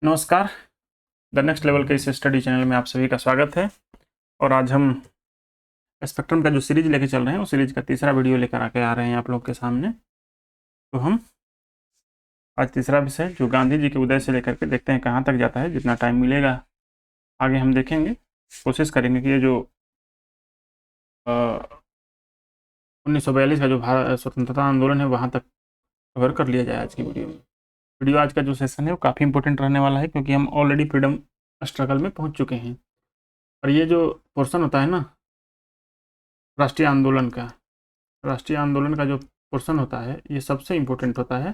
नमस्कार। The next level के इस स्टडी चैनल में आप सभी का स्वागत है। और आज हम स्पेक्ट्रम का जो सीरीज लेके चल रहे हैं उस सीरीज का तीसरा वीडियो लेकर आके आ रहे हैं आप लोग के सामने। तो हम आज तीसरा विषय जो गांधी जी के उदय से लेकर के देखते हैं कहाँ तक जाता है। जितना टाइम मिलेगा आगे हम देखेंगे, कोशिश करेंगे कि ये जो 1942 का जो भारत स्वतंत्रता आंदोलन है वहाँ तक कवर कर लिया जाए आज की वीडियो में। आज का जो सेशन है वो काफ़ी इंपॉर्टेंट रहने वाला है क्योंकि हम ऑलरेडी फ्रीडम स्ट्रगल में पहुंच चुके हैं। और ये जो पोर्शन होता है ना राष्ट्रीय आंदोलन का जो पोर्शन होता है ये सबसे इम्पोर्टेंट होता है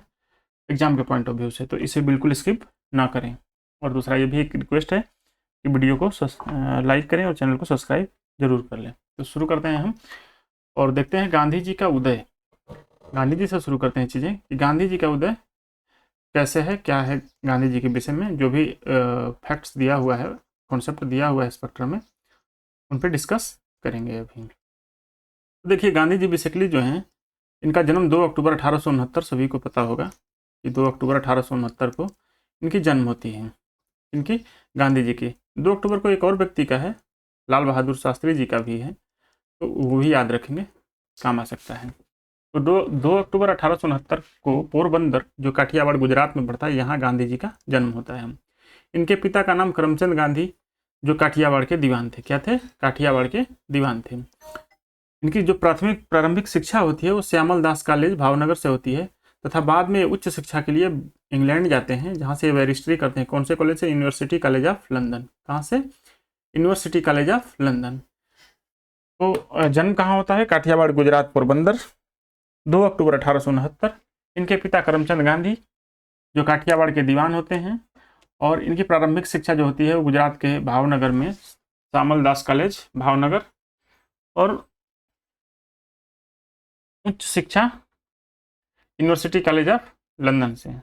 एग्जाम के पॉइंट ऑफ व्यू से, तो इसे बिल्कुल स्किप ना करें। और दूसरा ये भी एक रिक्वेस्ट है कि वीडियो को लाइक करें और चैनल को सब्सक्राइब जरूर कर लें। तो शुरू करते हैं हम और देखते हैं गांधी जी का उदय। गांधी जी से शुरू करते हैं चीज़ें कि गांधी जी का उदय कैसे है, क्या है गांधी जी के विषय में जो भी फैक्ट्स दिया हुआ है, कॉन्सेप्ट दिया हुआ है स्पेक्ट्रम में, उन पर डिस्कस करेंगे अभी। तो देखिए गांधी जी बेसिकली जो हैं इनका जन्म 2 अक्टूबर 1869, सभी को पता होगा कि 2 अक्टूबर 1869 को इनकी जन्म होती है। इनकी गांधी जी की 2 अक्टूबर को एक और व्यक्ति का है, लाल बहादुर शास्त्री जी का भी है, तो वो भी याद रखेंगे, काम आ सकता है। तो 2 अक्टूबर 1869 को पोरबंदर जो काठियावाड़ गुजरात में पड़ता है यहाँ गांधी जी का जन्म होता है। इनके पिता का नाम करमचंद गांधी जो काठियावाड़ के दीवान थे। क्या थे? काठियावाड़ के दीवान थे। इनकी जो प्रारंभिक शिक्षा होती है वो श्यामल दास कॉलेज भावनगर से होती है तथा बाद में उच्च शिक्षा के लिए इंग्लैंड जाते हैं जहाँ से बैरिस्ट्री करते हैं। कौन से कॉलेज से? University college of London. कहाँ से? University college of London. तो जन्म कहाँ होता है? काठियावाड़ गुजरात पोरबंदर, 2 अक्टूबर 1869। इनके पिता करमचंद गांधी जो काठियावाड़ के दीवान होते हैं और इनकी प्रारंभिक शिक्षा जो होती है वो गुजरात के भावनगर में श्यामल दास कॉलेज भावनगर, और उच्च शिक्षा यूनिवर्सिटी कॉलेज ऑफ लंदन से।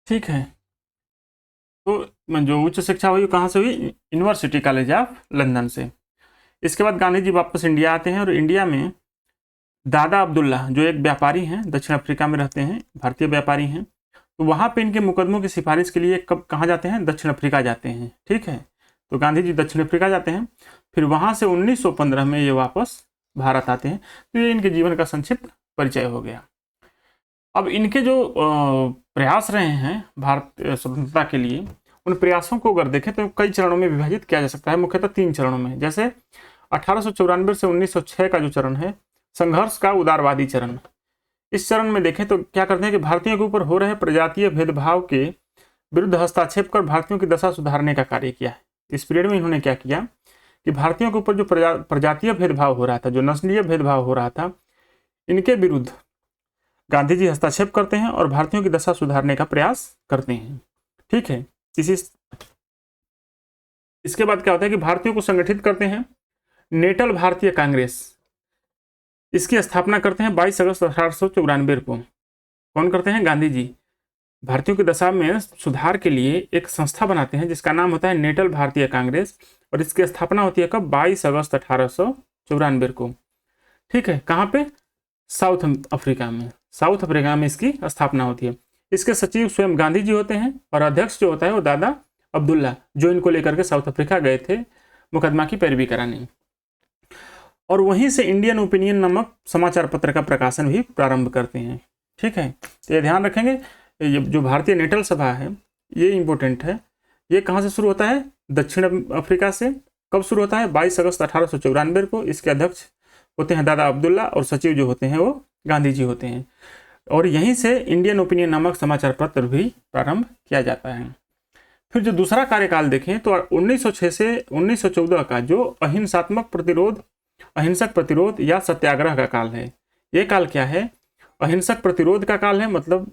ठीक है, तो जो उच्च शिक्षा हुई कहाँ से हुई? यूनिवर्सिटी कॉलेज ऑफ लंदन से। इसके बाद गांधी जी वापस इंडिया आते हैं और इंडिया में दादा अब्दुल्ला जो एक व्यापारी हैं, दक्षिण अफ्रीका में रहते हैं, भारतीय व्यापारी हैं, तो वहाँ पे इनके मुकदमों की सिफारिश के लिए कब कहाँ जाते हैं? दक्षिण अफ्रीका जाते हैं। ठीक है, तो गांधी जी दक्षिण अफ्रीका जाते हैं, फिर वहाँ से 1915 में ये वापस भारत आते हैं। तो ये इनके जीवन का संक्षिप्त परिचय हो गया। अब इनके जो प्रयास रहे हैं भारत स्वतंत्रता के लिए, उन प्रयासों को अगर देखें तो कई चरणों में विभाजित किया जा सकता है, मुख्यतः 3 चरणों में। जैसे 1894 से 1906 का जो चरण है, संघर्ष का उदारवादी चरण। इस चरण में देखें तो क्या करते हैं कि भारतीयों के ऊपर हो रहे प्रजातीय भेदभाव के विरुद्ध हस्तक्षेप कर भारतीयों की दशा सुधारने का कार्य किया है। इस पीरियड में इन्होंने क्या किया कि भारतीयों के ऊपर जो प्रजातीय भेदभाव हो रहा था, जो नस्लीय भेदभाव हो रहा था, इनके विरुद्ध गांधी जी हस्तक्षेप करते हैं और भारतीयों की दशा सुधारने का प्रयास करते हैं। ठीक है, इसके बाद क्या होता है कि भारतीयों को संगठित करते हैं नेटल भारतीय कांग्रेस। इसकी स्थापना करते हैं 22 अगस्त 1894 को। कौन करते हैं? गांधी जी। भारतीयों की दशा में सुधार के लिए एक संस्था बनाते हैं जिसका नाम होता है नेटल भारतीय कांग्रेस, और इसकी स्थापना होती है कब? 22 अगस्त 1894 को। ठीक है, कहाँ पे? साउथ अफ्रीका में। साउथ अफ्रीका में इसकी स्थापना होती है। इसके सचिव स्वयं गांधी जी होते हैं और अध्यक्ष जो होता है वो दादा अब्दुल्ला, जो इनको लेकर के साउथ अफ्रीका गए थे मुकदमा की पैरवी कराने। और वहीं से इंडियन ओपिनियन नामक समाचार पत्र का प्रकाशन भी प्रारंभ करते हैं। ठीक है, तो ये ध्यान रखेंगे, ये जो भारतीय नेटल सभा है ये इंपॉर्टेंट है। ये कहाँ से शुरू होता है? दक्षिण अफ्रीका से। कब शुरू होता है? 22 अगस्त 1894 को। इसके अध्यक्ष होते हैं दादा अब्दुल्ला और सचिव जो होते हैं वो गांधी जी होते हैं। और यहीं से इंडियन ओपिनियन नामक समाचार पत्र भी प्रारंभ किया जाता है। फिर जो दूसरा कार्यकाल देखें तो 1906 से 1914 का जो अहिंसक प्रतिरोध या सत्याग्रह का काल है। ये काल क्या है? अहिंसक प्रतिरोध का काल है, मतलब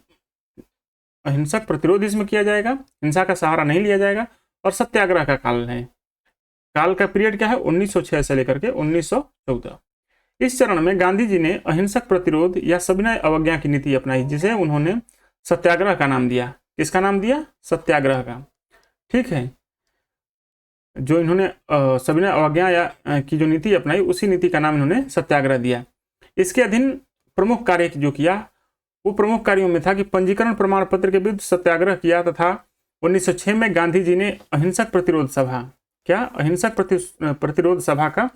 अहिंसक प्रतिरोध इसमें किया जाएगा, हिंसा का सहारा नहीं लिया जाएगा। और सत्याग्रह का काल है। काल का पीरियड क्या है? 1906 से लेकर के 1914। इस चरण में गांधी जी ने अहिंसक प्रतिरोध या सविनय अवज्ञा की नीति अपनाई, जिसे उन्होंने सत्याग्रह का नाम दिया। किसका नाम दिया? सत्याग्रह का। ठीक है, जो इन्होंने सविनय अवज्ञा या की जो नीति अपनाई उसी नीति का नाम इन्होंने सत्याग्रह दिया। इसके अधीन प्रमुख कार्य जो किया वो प्रमुख कार्यों में था कि पंजीकरण प्रमाण पत्र के विरुद्ध सत्याग्रह किया तथा 1906 में गांधी जी ने अहिंसक प्रतिरोध सभा, क्या अहिंसक प्रतिरोध सभा का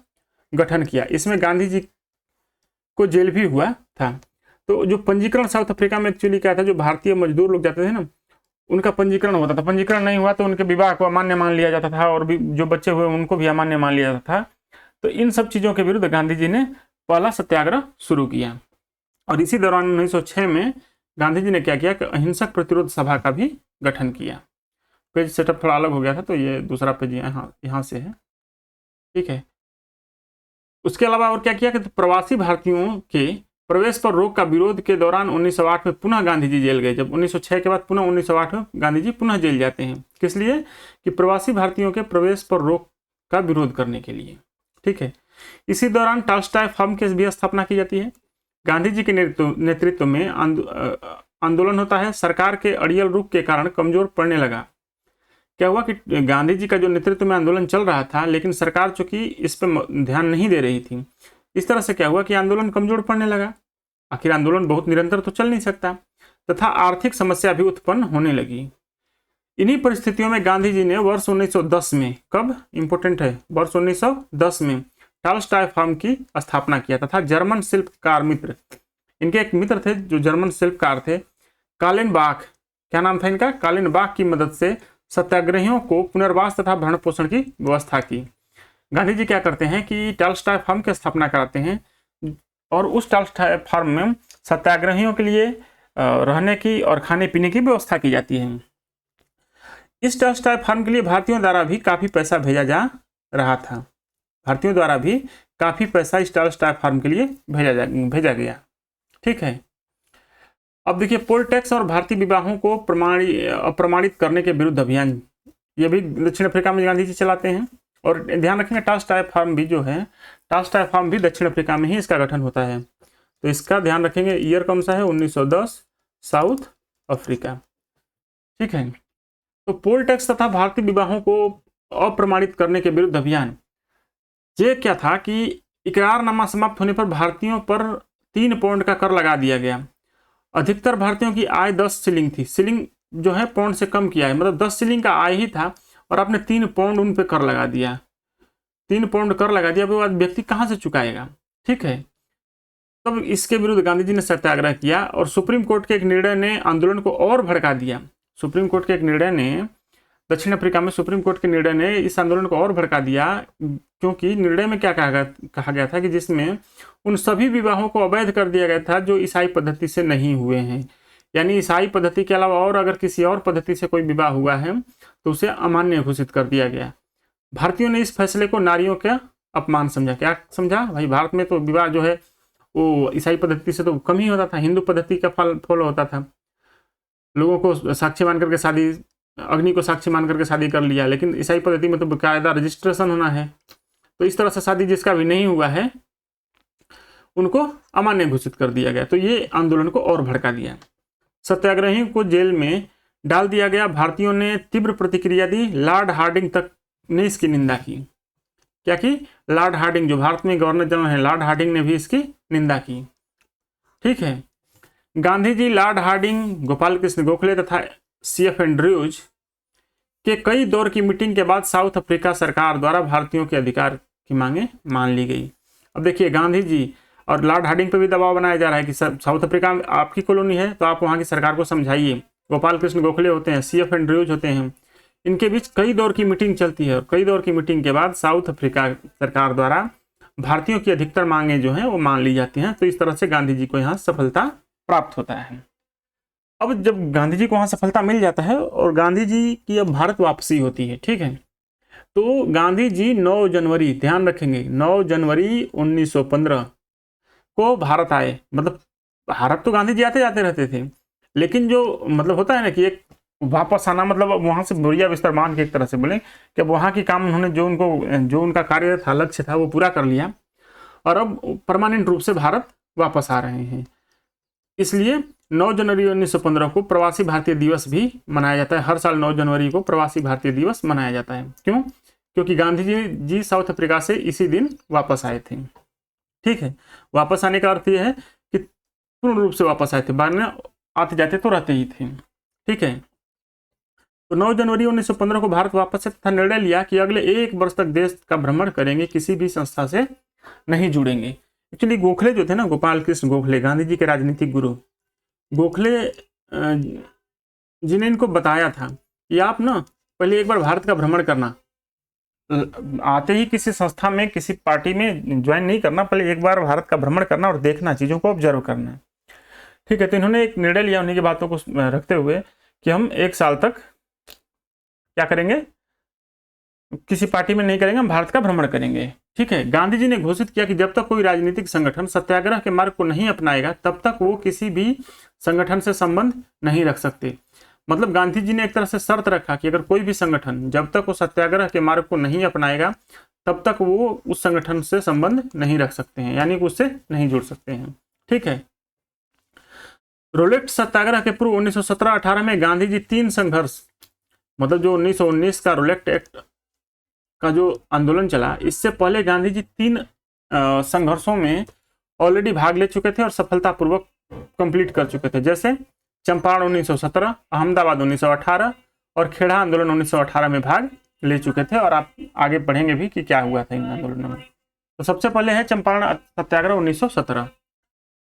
गठन किया। इसमें गांधी जी को जेल भी हुआ था। तो जो पंजीकरण साउथ अफ्रीका में एक्चुअली क्या था, जो भारतीय मजदूर लोग जाते थे ना, उनका पंजीकरण होता था। पंजीकरण नहीं हुआ तो उनके विवाह को अमान्य मान लिया जाता था, और भी जो बच्चे हुए उनको भी अमान्य मान लिया जाता था। तो इन सब चीज़ों के विरुद्ध गांधी जी ने पहला सत्याग्रह शुरू किया। और इसी दौरान 1906 में गांधी जी ने क्या किया कि अहिंसक प्रतिरोध सभा का भी गठन किया। पेज सेटअप थोड़ा अलग हो गया था, तो ये दूसरा पेज यहाँ से है, ठीक है। उसके अलावा और क्या किया कि प्रवासी भारतीयों के प्रवेश पर रोक का विरोध के दौरान 1908 में पुनः गांधी जी जेल गए। जब 1906 के बाद पुनः 1908 में गांधी जी पुनः जेल जाते हैं, किस लिए कि प्रवासी भारतीयों के प्रवेश पर रोक का विरोध करने के लिए, ठीक है। इसी दौरान टॉल्स्टॉय फर्म की भी स्थापना की जाती है। गांधी जी के नेतृत्व में आंदोलन होता है। सरकार के अड़ियल रुख के कारण कमजोर पड़ने लगा। क्या हुआ कि गांधी जी का जो नेतृत्व में आंदोलन चल रहा था, लेकिन सरकार चूंकि इस पर ध्यान नहीं दे रही थी, इस तरह से क्या हुआ कि आंदोलन कमजोर पड़ने लगा। आखिर आंदोलन बहुत निरंतर तो चल नहीं सकता, तथा आर्थिक समस्या भी उत्पन्न होने लगी। इन्हीं परिस्थितियों में गांधी जी ने वर्ष 1910 में, कब इंपोर्टेंट है, वर्ष 1910 में टॉल्स्टॉय फर्म की स्थापना किया तथा जर्मन शिल्पकार मित्र, इनके एक मित्र थे जो जर्मन शिल्पकार थे, कालिनबाख, क्या नाम था इनका, कालिनबाख की मदद से सत्याग्रहियों को पुनर्वास तथा भरण पोषण की व्यवस्था की। गांधी जी क्या करते हैं कि टॉल्स्टॉय फर्म की स्थापना कराते हैं, और उस टॉल्स्टॉय फर्म में सत्याग्रहियों के लिए रहने की और खाने पीने की व्यवस्था की जाती है। इस टॉल्स्टॉय फर्म के लिए भारतीयों द्वारा भी काफी पैसा भेजा जा रहा था। भारतीयों द्वारा भी काफी पैसा इस टॉल्स्टॉय फर्म के लिए भेजा गया, ठीक है। अब देखिए, पोल टैक्स और भारतीय विवाहों को अप्रमाणित करने के विरुद्ध अभियान, ये भी दक्षिण अफ्रीका में गांधी जी चलाते हैं। और ध्यान रखेंगे टॉल्स्टॉय फर्म भी जो है, टॉल्स्टॉय फर्म भी दक्षिण अफ्रीका में ही इसका गठन होता है। तो इसका ध्यान रखेंगे, ईयर कौन सा है, 1910, साउथ अफ्रीका, ठीक है। तो पोल टैक्स तथा भारतीय विवाहों को अप्रमाणित करने के विरुद्ध अभियान, ये क्या था कि इकरारनामा समाप्त होने पर भारतीयों पर 3 पाउंड का कर लगा दिया गया। अधिकतर भारतीयों की आय 10 शिलिंग थी। शिलिंग जो है पाउंड से कम किया है, मतलब 10 शिलिंग का आय ही था, और आपने 3 पाउंड उन पे कर लगा दिया। 3 पाउंड कर लगा दिया, अब व्यक्ति कहाँ से चुकाएगा, ठीक है। तब इसके विरुद्ध गांधी जी ने सत्याग्रह किया, और सुप्रीम कोर्ट के एक निर्णय ने आंदोलन को और भड़का दिया। सुप्रीम कोर्ट के एक निर्णय ने, दक्षिण अफ्रीका में सुप्रीम कोर्ट के निर्णय ने इस आंदोलन को और भड़का दिया, क्योंकि निर्णय में क्या कहा गया था कि जिसमें उन सभी विवाहों को अवैध कर दिया गया था जो ईसाई पद्धति से नहीं हुए हैं। यानी ईसाई पद्धति के अलावा और अगर किसी और पद्धति से कोई विवाह हुआ है तो उसे अमान्य घोषित कर दिया गया। भारतीयों ने इस फैसले को नारियों का अपमान समझा। क्या समझा भाई, भारत में तो विवाह जो है वो ईसाई पद्धति से तो कम ही होता था, हिंदू पद्धति का फॉलो होता था। लोगों को साक्षी मान करके शादी, अग्नि को साक्षी मान करके शादी कर लिया, लेकिन ईसाई पद्धति में तो बाकायदा रजिस्ट्रेशन होना है। तो इस तरह से शादी जिसका भी नहीं हुआ है उनको अमान्य घोषित कर दिया गया। तो ये आंदोलन को और भड़का दिया। सत्याग्रहियों को जेल में डाल दिया गया। भारतीयों ने तीव्र प्रतिक्रिया दी। लॉर्ड हार्डिंग तक ने इसकी निंदा की। क्या की? लॉर्ड हार्डिंग जो भारत में गवर्नर जनरल है, लॉर्ड हार्डिंग ने भी इसकी निंदा की, ठीक है। गांधी जी, लॉर्ड हार्डिंग, गोपाल कृष्ण गोखले तथा CF एंड्रयूज के कई दौर की मीटिंग के बाद साउथ अफ्रीका सरकार द्वारा भारतीयों के अधिकार की मांगे मान ली गई। अब देखिए, गांधी जी और लॉर्ड हार्डिंग पर भी दबाव बनाया जा रहा है कि साउथ अफ्रीका आपकी कॉलोनी है तो आप वहाँ की सरकार को समझाइए। गोपाल कृष्ण गोखले होते हैं, CF एंड्रयूज होते हैं, इनके बीच कई दौर की मीटिंग चलती है और कई दौर की मीटिंग के बाद साउथ अफ्रीका सरकार द्वारा भारतीयों की अधिकतर मांगे जो हैं वो मान ली जाती हैं। तो इस तरह से गांधी जी को यहाँ सफलता प्राप्त होता है। अब जब गांधी जी को वहाँ सफलता मिल जाता है और गांधी जी की अब भारत वापसी होती है, ठीक है, तो गांधी जी 9 जनवरी, ध्यान रखेंगे, 9 जनवरी 1915 को भारत आए। मतलब भारत तो गांधी जी आते जाते रहते थे, लेकिन जो मतलब होता है ना कि एक वापस आना, मतलब वहाँ से बोरिया बिस्तर मान के एक तरह से बोले कि अब वहाँ की काम उन्होंने जो उनका कार्य था, लक्ष्य था, वो पूरा कर लिया और अब परमानेंट रूप से भारत वापस आ रहे हैं। इसलिए 9 जनवरी 1915 को प्रवासी भारतीय दिवस भी मनाया जाता है। हर साल 9 जनवरी को प्रवासी भारतीय दिवस मनाया जाता है। क्यों? क्योंकि गांधी जी साउथ अफ्रीका से इसी दिन वापस आए थे, ठीक है। वापस आने का अर्थ यह है कि पूर्ण रूप से वापस आए थे, बाद में आते जाते तो रहते ही थे। ठीक है, तो 9 जनवरी 1915 को भारत वापस से तथा निर्णय लिया कि अगले 1 वर्ष तक देश का भ्रमण करेंगे, किसी भी संस्था से नहीं जुड़ेंगे। एक्चुअली गोखले जो थे ना, गोपाल कृष्ण गोखले, गांधी जी के राजनीतिक गुरु, गोखले जी ने इनको बताया था कि आप ना पहले एक बार भारत का भ्रमण करना, आते ही किसी संस्था में किसी पार्टी में ज्वाइन नहीं करना, पहले एक बार भारत का भ्रमण करना और देखना, चीज़ों को ऑब्जर्व करना। ठीक है, तो इन्होंने एक निर्णय लिया उन्हीं की बातों को रखते हुए कि हम 1 साल तक क्या करेंगे, किसी पार्टी में नहीं करेंगे, हम भारत का भ्रमण करेंगे। ठीक है, गांधी जी ने घोषित किया कि जब तक कोई राजनीतिक संगठन सत्याग्रह के मार्ग को नहीं अपनाएगा तब तक वो किसी भी संगठन से संबंध नहीं रख सकते। मतलब गांधी जी ने एक तरह से शर्त रखा कि अगर कोई भी संगठन जब तक वो सत्याग्रह के मार्ग को नहीं अपनाएगा तब तक वो उस संगठन से संबंध नहीं रख सकते हैं, यानी कि उससे नहीं जुड़ सकते हैं। ठीक है, रोलेट सत्याग्रह के पूर्व 1917-18 में गांधी जी 3 संघर्ष, मतलब जो 1919 का रोलेट एक्ट का जो आंदोलन चला, इससे पहले गांधी जी 3 संघर्षों में ऑलरेडी भाग ले चुके थे और सफलतापूर्वक कंप्लीट कर चुके थे, जैसे चंपारण 1917, अहमदाबाद 1918 और खेड़ा आंदोलन 1918 में भाग ले चुके थे। और आप आगे पढ़ेंगे भी कि क्या हुआ था इन आंदोलनों में। तो सबसे पहले है चंपारण सत्याग्रह 1917,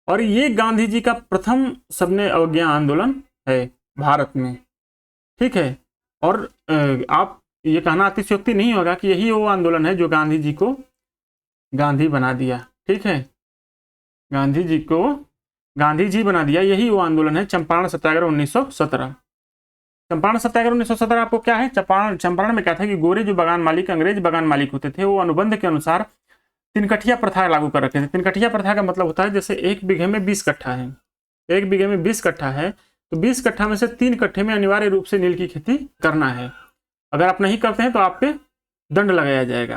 और ये गांधी जी का प्रथम सबने अवज्ञा आंदोलन है भारत में। ठीक है, और आप ये कहना अतिशयोक्ति नहीं होगा कि यही वो आंदोलन है जो गांधी जी को गांधी बना दिया। ठीक है, गांधी जी को गांधी जी बना दिया, यही वो आंदोलन है चंपारण सत्याग्रह 1917। चंपारण सत्याग्रह 1917 आपको क्या है, चंपारण में क्या था कि गोरे जो बागान मालिक, अंग्रेज बागान मालिक होते थे, वो अनुबंध के अनुसार 3 कठिया प्रथा लागू कर रखे थे। 3 कठिया प्रथा का मतलब होता है जैसे 1 बीघे में 20 कट्ठा है, 1 बीघे में 20 कट्ठा है, तो 20 कट्ठा में से 3 कट्ठे में अनिवार्य रूप से नील की खेती करना है। अगर आप नहीं करते हैं तो आप पे दंड लगाया जाएगा।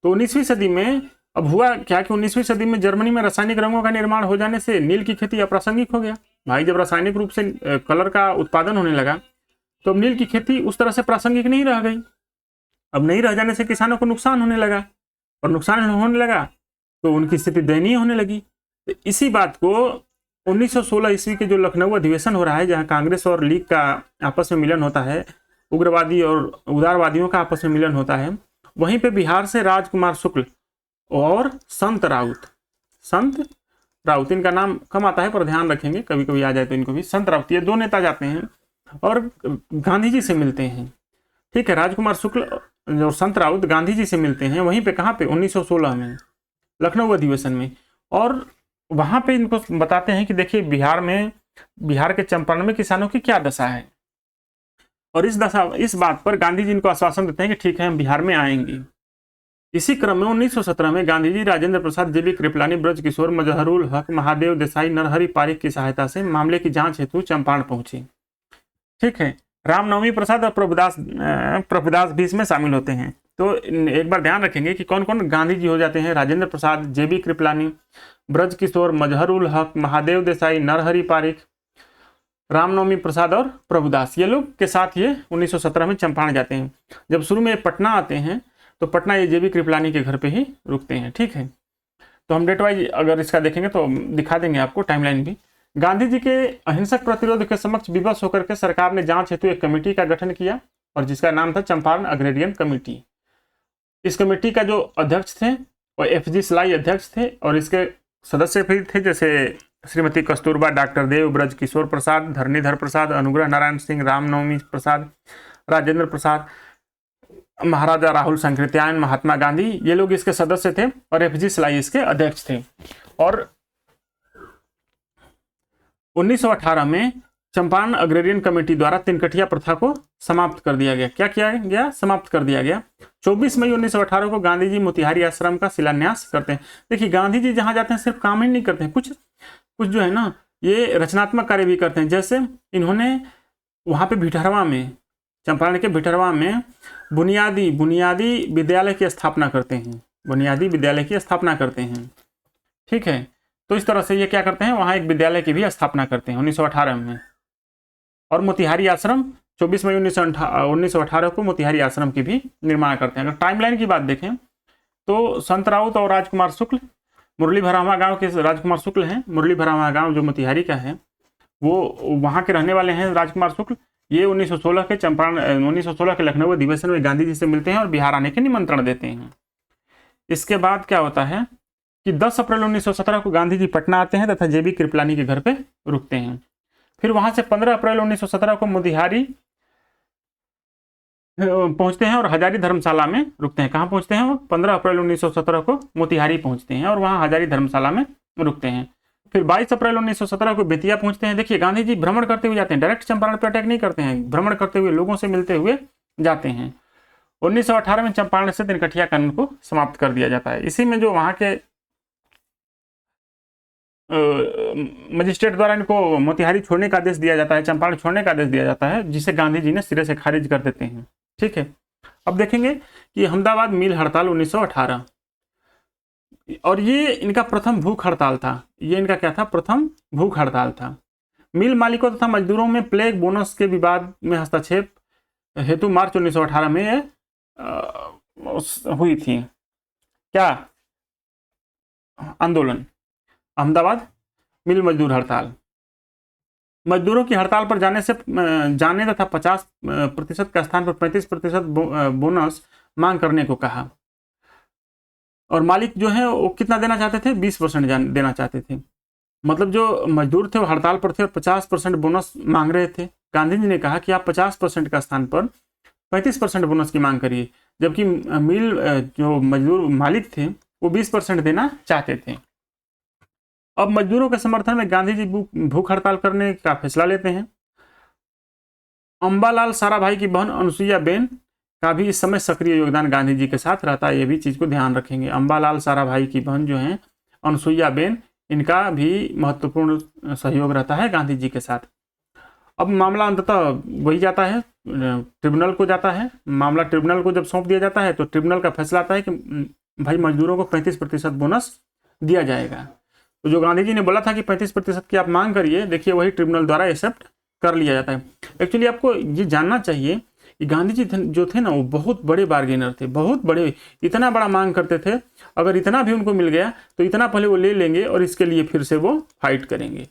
तो 19वीं सदी में अब हुआ क्या कि 19वीं सदी में जर्मनी में रासायनिक रंगों का निर्माण हो जाने से नील की खेती अप्रासंगिक हो गया। भाई जब रासायनिक रूप से कलर का उत्पादन होने लगा तो अब नील की खेती उस तरह से प्रासंगिक नहीं रह गई। अब नहीं रह जाने से किसानों को नुकसान होने लगा, और नुकसान होने लगा तो उनकी स्थिति दयनीय होने लगी। तो इसी बात को 1916 ईस्वी के जो लखनऊ अधिवेशन हो रहा है, जहाँ कांग्रेस और लीग का आपस में मिलन होता है, उग्रवादी और उदारवादियों का आपस में मिलन होता है, वहीं पे बिहार से राजकुमार शुक्ल और संत राउत, इनका नाम कम आता है पर ध्यान रखेंगे, कभी कभी आ जाए तो इनको भी, संत राउत, ये 2 नेता जाते हैं और गांधी जी से मिलते हैं। ठीक है, राजकुमार शुक्ल और संत राउत गांधी जी से मिलते हैं, वहीं पे कहाँ पे 1916 में लखनऊ अधिवेशन में, और वहाँ पे इनको बताते हैं कि देखिए बिहार के चंपारण में किसानों की क्या दशा है, और इस बात पर गांधी जी इनको आश्वासन देते हैं कि ठीक है हम बिहार में आएंगे। इसी क्रम में 1917 में गांधी जी राजेंद्र प्रसाद, जेबी कृपलानी, ब्रज किशोर, मजहरुल हक, महादेव देसाई, नरहरि पारिक की सहायता से मामले की जांच हेतु चंपारण पहुंचे। ठीक है, रामनवमी प्रसाद और प्रभुदास भी इसमें शामिल होते हैं। तो एक बार ध्यान रखेंगे कि कौन कौन गांधी जी हो जाते हैं, राजेंद्र प्रसाद, जेबी कृपलानी, ब्रज किशोर, मजहरुल हक, महादेव देसाई, नरहरि पारिक, रामनवमी प्रसाद और प्रभुदास, ये लोग के साथ ये 1917 में चंपारण जाते हैं। जब शुरू में पटना आते हैं तो पटना ये जेबी कृपलानी के घर पे ही रुकते हैं। ठीक है, तो हम डेट वाइज अगर इसका देखेंगे तो दिखा देंगे आपको टाइमलाइन भी। गांधी जी के अहिंसक प्रतिरोध के समक्ष विवश होकर के सरकार ने जांच हेतु एक कमेटी का गठन किया, और जिसका नाम था चंपारण अग्रेरियन कमेटी। इस कमेटी का जो अध्यक्ष थे वो FG सलाई अध्यक्ष थे, और इसके सदस्य भी थे जैसे श्रीमती कस्तूरबा, डॉक्टर देव, ब्रज किशोर प्रसाद, धरणीधर प्रसाद, अनुग्रह नारायण सिंह, रामनवमी प्रसाद, राजेंद्र प्रसाद, महाराजा राहुल संकृत्यायन, महात्मा गांधी, ये लोग इसके सदस्य थे, और FG सलाई इसके अध्यक्ष थे। और 1918 में चंपारण अग्रेरियन कमेटी द्वारा 3 कठिया प्रथा को समाप्त कर दिया गया। क्या किया गया? समाप्त कर दिया गया। 24 मई 1918 को गांधी जी मोतिहारी आश्रम का शिलान्यास करते हैं। देखिए गांधी जी जहां जाते हैं सिर्फ काम ही नहीं करते हैं, कुछ जो है ना ये रचनात्मक कार्य भी करते हैं। जैसे इन्होंने वहां पे भिठरवा में, चंपारण के भिठरवा में बुनियादी विद्यालय की स्थापना करते हैं, बुनियादी विद्यालय की स्थापना करते हैं। ठीक है, तो इस तरह से ये क्या करते हैं, वहाँ एक विद्यालय की भी स्थापना करते हैं 1918 में। और मोतिहारी आश्रम 24 मई 1918 को मोतिहारी आश्रम की भी निर्माण करते हैं। अगर टाइमलाइन की बात देखें तो संत राउत और राजकुमार शुक्ल मुरली भरावा गांव के राजकुमार शुक्ल हैं। मुरली भरावा गांव जो मोतिहारी का है, वो वहाँ के रहने वाले हैं राजकुमार शुक्ल। ये 1916 के चंपारण 1916 के लखनऊ अधिवेशन में गांधी जी से मिलते हैं और बिहार आने के निमंत्रण देते हैं। इसके बाद क्या होता है कि 10 अप्रैल 1917 को गांधी जी पटना आते हैं तथा जेबी कृपलानी के घर पे रुकते हैं। फिर वहां से 15 अप्रैल 1917 को मोतिहारी पहुंचते हैं और हजारी धर्मशाला में रुकते हैं। कहाँ पहुंचते हैं वो? 15 अप्रैल 1917 को मोतिहारी पहुंचते हैं और वहाँ हजारी धर्मशाला में रुकते हैं। फिर 22 अप्रैल 1917 को बेतिया पहुंचते हैं। देखिए, गांधी जी भ्रमण करते हुए जाते हैं, डायरेक्ट चंपारण पर अटैक नहीं करते हैं, भ्रमण करते हुए लोगों से मिलते हुए जाते हैं। 1918 में चंपारण स्थित नरकटिया कानून को समाप्त कर दिया जाता है। इसी में जो वहाँ के मजिस्ट्रेट द्वारा इनको मोतिहारी छोड़ने का आदेश दिया जाता है, चंपारण छोड़ने का आदेश दिया जाता है, जिसे गांधी जी ने सिरे से खारिज कर देते हैं। ठीक है, अब देखेंगे कि अहमदाबाद मिल हड़ताल 1918, और ये इनका प्रथम भूख हड़ताल था। ये इनका क्या था? प्रथम भूख हड़ताल था। मिल मालिकों तथा मजदूरों में प्लेग बोनस के विवाद में हस्तक्षेप हेतु मार्च 1918 में हुई थी क्या आंदोलन? अहमदाबाद मिल मजदूर हड़ताल। मजदूरों की हड़ताल पर जाने तथा 50% का स्थान पर 35% बोनस मांग करने को कहा। और मालिक जो है वो कितना देना चाहते थे? 20% देना चाहते थे। मतलब जो मजदूर थे वो हड़ताल पर थे और 50% बोनस मांग रहे थे। गांधी जी ने कहा कि आप 50% का स्थान पर 35% बोनस की मांग करिए, जबकि मिल जो मजदूर मालिक थे वो 20% देना चाहते थे। अब मजदूरों के समर्थन में गांधी जी भूख हड़ताल करने का फैसला लेते हैं। अंबालाल साराभाई की बहन अनुसुईया बेन का भी इस समय सक्रिय योगदान गांधी जी के साथ रहता है। ये भी चीज को ध्यान रखेंगे। अंबालाल साराभाई की बहन जो है अनुसुईया बेन, इनका भी महत्वपूर्ण सहयोग रहता है गांधी जी के साथ। अब मामला अंततः वही जाता है, ट्रिब्यूनल को जाता है। मामला ट्रिब्यूनल को जब सौंप दिया जाता है तो ट्रिब्यूनल का फैसला आता है कि भाई मजदूरों को 35% बोनस दिया जाएगा। तो जो गांधी जी ने बोला था कि 35% की आप मांग करिए, देखिए वही ट्रिब्यूनल द्वारा एक्सेप्ट कर लिया जाता है। एक्चुअली आपको ये जानना चाहिए कि गांधी जी जो थे ना, वो बहुत बड़े बार्गेनर थे, बहुत बड़े, इतना बड़ा मांग करते थे। अगर इतना भी उनको मिल गया तो इतना पहले वो ले लेंगे और इसके लिए फिर से वो फाइट करेंगे।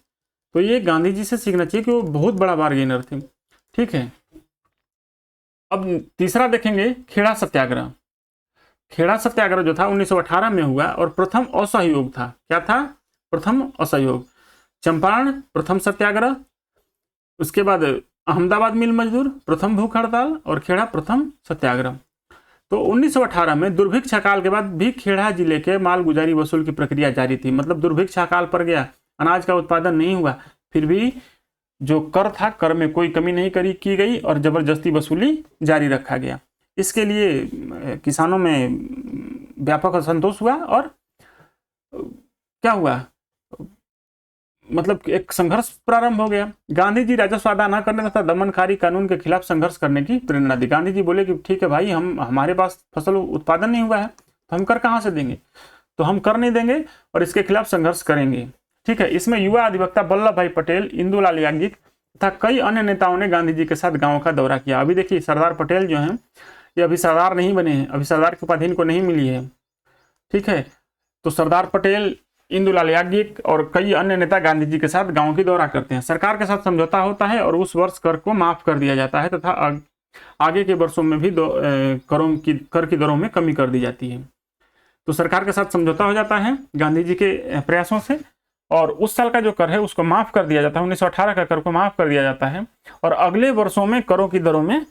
तो ये गांधी जी से सीखना चाहिए कि वो बहुत बड़ा बार्गेनर थे। ठीक है, अब तीसरा देखेंगे खेड़ा सत्याग्रह। खेड़ा सत्याग्रह जो था 1918 में हुआ और प्रथम असहयोग था। क्या था? प्रथम असहयोग। चंपारण प्रथम सत्याग्रह, उसके बाद अहमदाबाद मिल मजदूर प्रथम भूख हड़ताल और खेड़ा प्रथम सत्याग्रह। तो 1918 में दुर्भिक्ष अकाल के बाद भी खेड़ा जिले के माल गुजारी वसूल की प्रक्रिया जारी थी। मतलब दुर्भिक्ष अकाल पड़ गया, अनाज का उत्पादन नहीं हुआ, फिर भी जो कर था, कर में कोई कमी नहीं की गई और जबरदस्ती वसूली जारी रखा गया। इसके लिए किसानों में व्यापक असंतोष हुआ और क्या हुआ, मतलब एक संघर्ष प्रारंभ हो गया। गांधी जी राजस्व अदा न करने तथा दमनकारी कानून के खिलाफ संघर्ष करने की प्रेरणा दी। गांधी जी बोले कि ठीक है भाई, हमारे पास फसल उत्पादन नहीं हुआ है तो हम कर कहाँ से देंगे, तो हम कर नहीं देंगे और इसके खिलाफ संघर्ष करेंगे। ठीक है, इसमें युवा अधिवक्ता वल्लभ भाई पटेल, इंदुलाल याज्ञिक तथा कई अन्य नेताओं ने गांधी जी के साथ गाँव का दौरा किया। अभी देखिए सरदार पटेल जो हैं ये अभी सरदार नहीं बने हैं, अभी सरदार की उपाधि इनको नहीं मिली है। ठीक है, तो सरदार पटेल, इंदुलाल याज्ञिक और कई अन्य नेता गांधी जी के साथ गांव की दौरा करते हैं। सरकार के साथ समझौता होता है और उस वर्ष कर को माफ कर दिया जाता है तथा आगे के वर्षों में भी कर की दरों में कमी कर दी जाती है। तो सरकार के साथ समझौता हो जाता है गांधी जी के प्रयासों से और उस साल का जो कर है उसको माफ कर दिया जाता है। 1918 का कर को माफ कर दिया जाता है और अगले वर्षों में करों की दरों में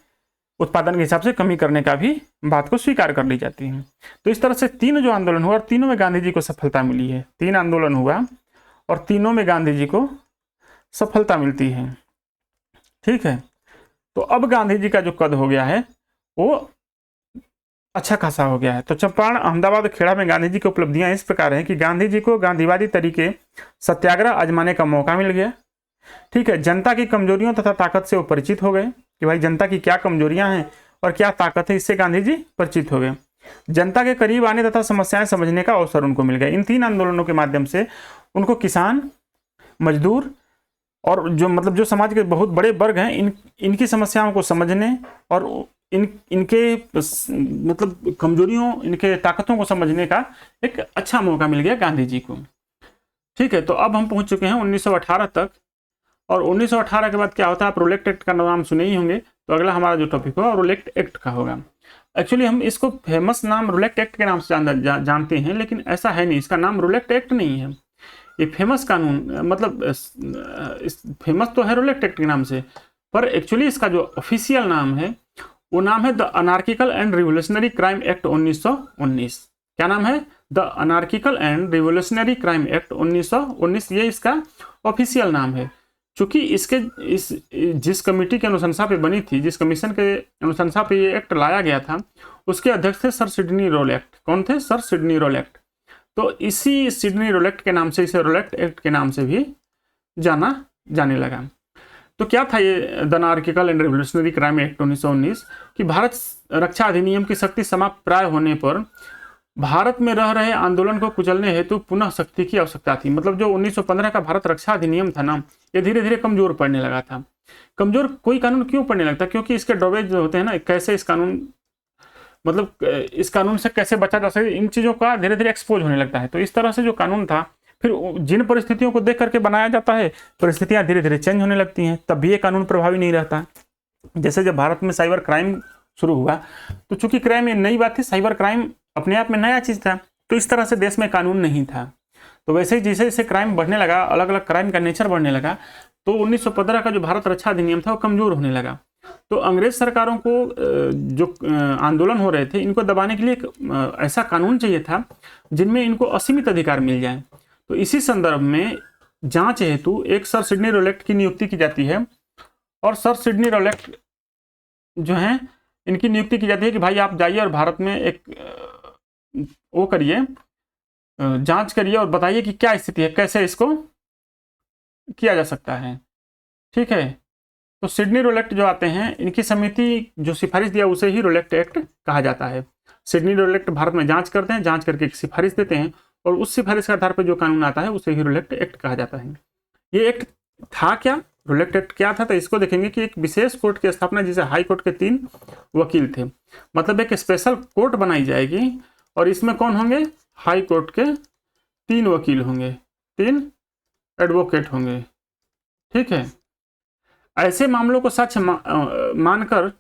उत्पादन के हिसाब से कमी करने का भी बात को स्वीकार कर ली जाती है। तो इस तरह से तीन जो आंदोलन हुआ और तीनों में गांधी जी को सफलता मिली है। 3 आंदोलन हुआ और तीनों में गांधी जी को सफलता मिलती है। ठीक है, तो अब गांधी जी का जो कद हो गया है वो अच्छा खासा हो गया है। तो चंपारण, अहमदाबाद, खेड़ा में गांधी जी की उपलब्धियां इस प्रकार हैं कि गांधी जी को गांधीवादी तरीके सत्याग्रह आजमाने का मौका मिल गया। ठीक है, जनता की कमजोरियों तथा ताकत से वो परिचित हो गए कि भाई जनता की क्या कमजोरियां हैं और क्या ताकत है, इससे गांधी जी परिचित हो गए। जनता के करीब आने तथा समस्याएं समझने का अवसर उनको मिल गया। इन 3 आंदोलनों के माध्यम से उनको किसान, मजदूर और जो समाज के बहुत बड़े वर्ग हैं इनकी समस्याओं को समझने और इनके मतलब कमजोरियों, इनके ताकतों को समझने का एक अच्छा मौका मिल गया गांधी जी को। ठीक है, तो अब हम पहुंच चुके हैं 1918 तक। और 1918 के बाद क्या होता है, आप रोलेक्ट एक्ट का नाम सुने ही होंगे। तो अगला हमारा जो टॉपिक होगा रोलेक्ट एक्ट का होगा। एक्चुअली हम इसको फेमस नाम रोलेक्ट एक्ट के नाम से जानते हैं, लेकिन ऐसा है नहीं, इसका नाम रोलेक्ट एक्ट नहीं है। ये फेमस कानून, मतलब फेमस तो है रोलेक्ट एक्ट के नाम से, पर एक्चुअली इसका जो ऑफिशियल नाम है वो नाम है the anarchical and revolutionary crime act 1919। क्या नाम है? The anarchical and revolutionary crime act 1919, ये इसका ऑफिशियल नाम है। चूंकि इस जिस कमेटी की अनुशंसा पे बनी थी, जिस कमीशन के अनुशंसा पे ये एक्ट लाया गया था, उसके अध्यक्ष थे सर सिडनी रोलेक्ट। कौन थे? Sir Sydney रोलेक्ट। तो इसी सिडनी रोलेक्ट के नाम से इसे रोलेक्ट एक्ट के नाम से भी जाना जाने लगा। तो क्या था ये the anarchical and revolutionary crime act 1919? कि भारत रक्षा अधिनियम की शक्ति समाप्त प्राय होने पर भारत में रह रहे आंदोलन को कुचलने हेतु पुनः शक्ति की आवश्यकता थी। मतलब जो 1915 का भारत रक्षा अधिनियम था ना, ये धीरे धीरे कमजोर पड़ने लगा था। कमजोर कोई कानून क्यों पड़ने लगता? क्योंकि इसके ड्रॉबेज जो होते हैं ना, कैसे इस कानून, मतलब इस कानून से कैसे बचा जा सके, इन चीज़ों का धीरे धीरे एक्सपोज होने लगता है। तो इस तरह से जो कानून था, फिर जिन परिस्थितियों को देख करके बनाया जाता है, परिस्थितियां धीरे धीरे चेंज होने लगती हैं, तब भी ये कानून प्रभावी नहीं रहता। जैसे जब भारत में साइबर क्राइम शुरू हुआ, तो चूंकि क्राइम ये नई बात थी, साइबर क्राइम अपने आप में नया चीज़ था, तो इस तरह से देश में कानून नहीं था। तो वैसे ही जैसे जैसे क्राइम बढ़ने लगा, अलग अलग क्राइम का नेचर बढ़ने लगा, तो 1915 का जो भारत रक्षा अधिनियम था वो कमजोर होने लगा। तो अंग्रेज सरकारों को जो आंदोलन हो रहे थे, इनको दबाने के लिए एक ऐसा कानून चाहिए था जिनमें इनको असीमित अधिकार मिल जाए। तो इसी संदर्भ में जांच हेतु एक सर सिडनी रोलेक्ट की नियुक्ति की जाती है। और सर सिडनी रोलेक्ट जो हैं, इनकी नियुक्ति की जाती है कि भाई आप जाइए और भारत में एक वो करिए, जांच करिए और बताइए कि क्या स्थिति है, कैसे इसको किया जा सकता है। ठीक है, तो सिडनी रोलेक्ट जो आते हैं, इनकी समिति जो सिफारिश दिया उसे ही रोलेक्ट एक्ट कहा जाता है। सिडनी रोलेक्ट भारत में जांच करते हैं, जांच करके एक सिफारिश देते हैं, और उस सिफारिश के आधार पर जो कानून आता है उसे ही रोलेक्ट एक्ट कहा जाता है। ये एक्ट था क्या? रोलेक्ट एक्ट क्या था? तो इसको देखेंगे कि एक विशेष कोर्ट की स्थापना, जिसे हाई कोर्ट के 3 वकील थे, मतलब एक स्पेशल कोर्ट बनाई जाएगी, और इसमें कौन होंगे? हाई कोर्ट के 3 वकील होंगे, 3 एडवोकेट होंगे। ठीक है, ऐसे मामलों को सच मानकर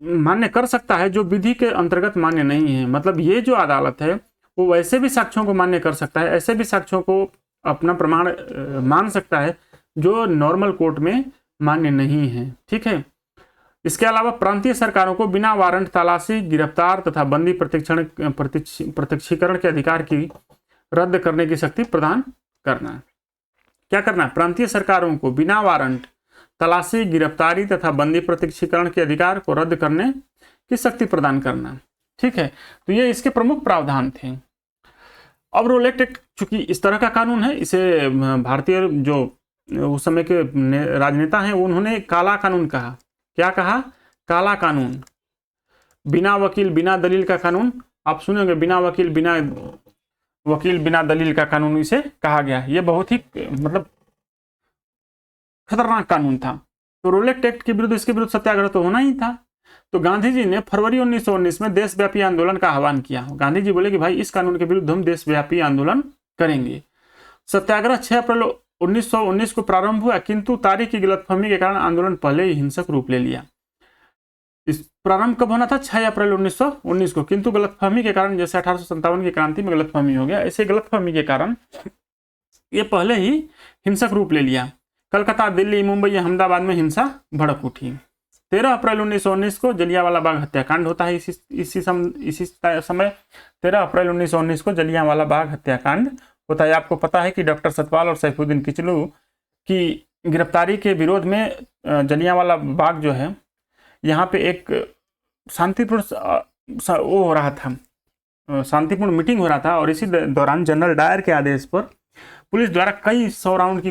मान्य कर सकता है जो विधि के अंतर्गत मान्य नहीं है। मतलब ये जो अदालत है वो वैसे भी साक्ष्यों को मान्य कर सकता है, ऐसे भी साक्ष्यों को अपना प्रमाण मान सकता है जो नॉर्मल कोर्ट में मान्य नहीं है। ठीक है, इसके अलावा प्रांतीय सरकारों को बिना वारंट तलाशी, गिरफ्तार तथा बंदी प्रत्यक्षीकरण के अधिकार की रद्द करने की शक्ति प्रदान करना। क्या करना? प्रांतीय सरकारों को बिना वारंट तलाशी, गिरफ्तारी तथा बंदी प्रत्यक्षीकरण के अधिकार को रद्द करने की शक्ति प्रदान करना। ठीक है, तो ये इसके प्रमुख प्रावधान थे। अब रोलेक्ट एक्ट चूंकि इस तरह का कानून है, इसे भारतीय जो उस समय के राजनेता हैं उन्होंने काला कानून कहा। क्या कहा? काला कानून, बिना वकील बिना दलील का कानून। आप सुनेंगे, बिना वकील बिना दलील का कानून इसे कहा गया। ये बहुत ही मतलब खतरनाक कानून था। तो रोलेक्ट एक्ट के विरुद्ध, इसके विरुद्ध सत्याग्रह तो होना ही था। तो गांधी जी ने फरवरी 1919 में देशव्यापी आंदोलन का आह्वान किया। गांधी जी बोले कि भाई इस कानून के विरुद्ध हम देशव्यापी आंदोलन करेंगे। सत्याग्रह 6 अप्रैल 1919 को प्रारंभ हुआ, किंतु तारीख की गलतफहमी के कारण आंदोलन पहले ही हिंसक रूप ले लिया। इस प्रारंभ कब होना था? 6 अप्रैल 1919 को, किंतु गलतफहमी के कारण, जैसे 1857 की क्रांति में गलतफहमी हो गया, ऐसे गलतफहमी के कारण ये पहले ही हिंसक रूप ले लिया। कलकत्ता, दिल्ली, मुंबई, अहमदाबाद में हिंसा भड़क उठी। 13 अप्रैल 1919 को जलियांवाला बाग हत्याकांड होता है। इसी समय 13 अप्रैल 1919 को जलियांवाला बाग हत्याकांड होता है। आपको पता है कि डॉक्टर सतपाल और सैफुद्दीन किचलू की गिरफ्तारी के विरोध में जलियांवाला बाग जो है, यहाँ पे एक शांतिपूर्ण वो हो रहा था, शांतिपूर्ण मीटिंग हो रहा था, और इसी दौरान जनरल डायर के आदेश पर पुलिस द्वारा कई सौ राउंड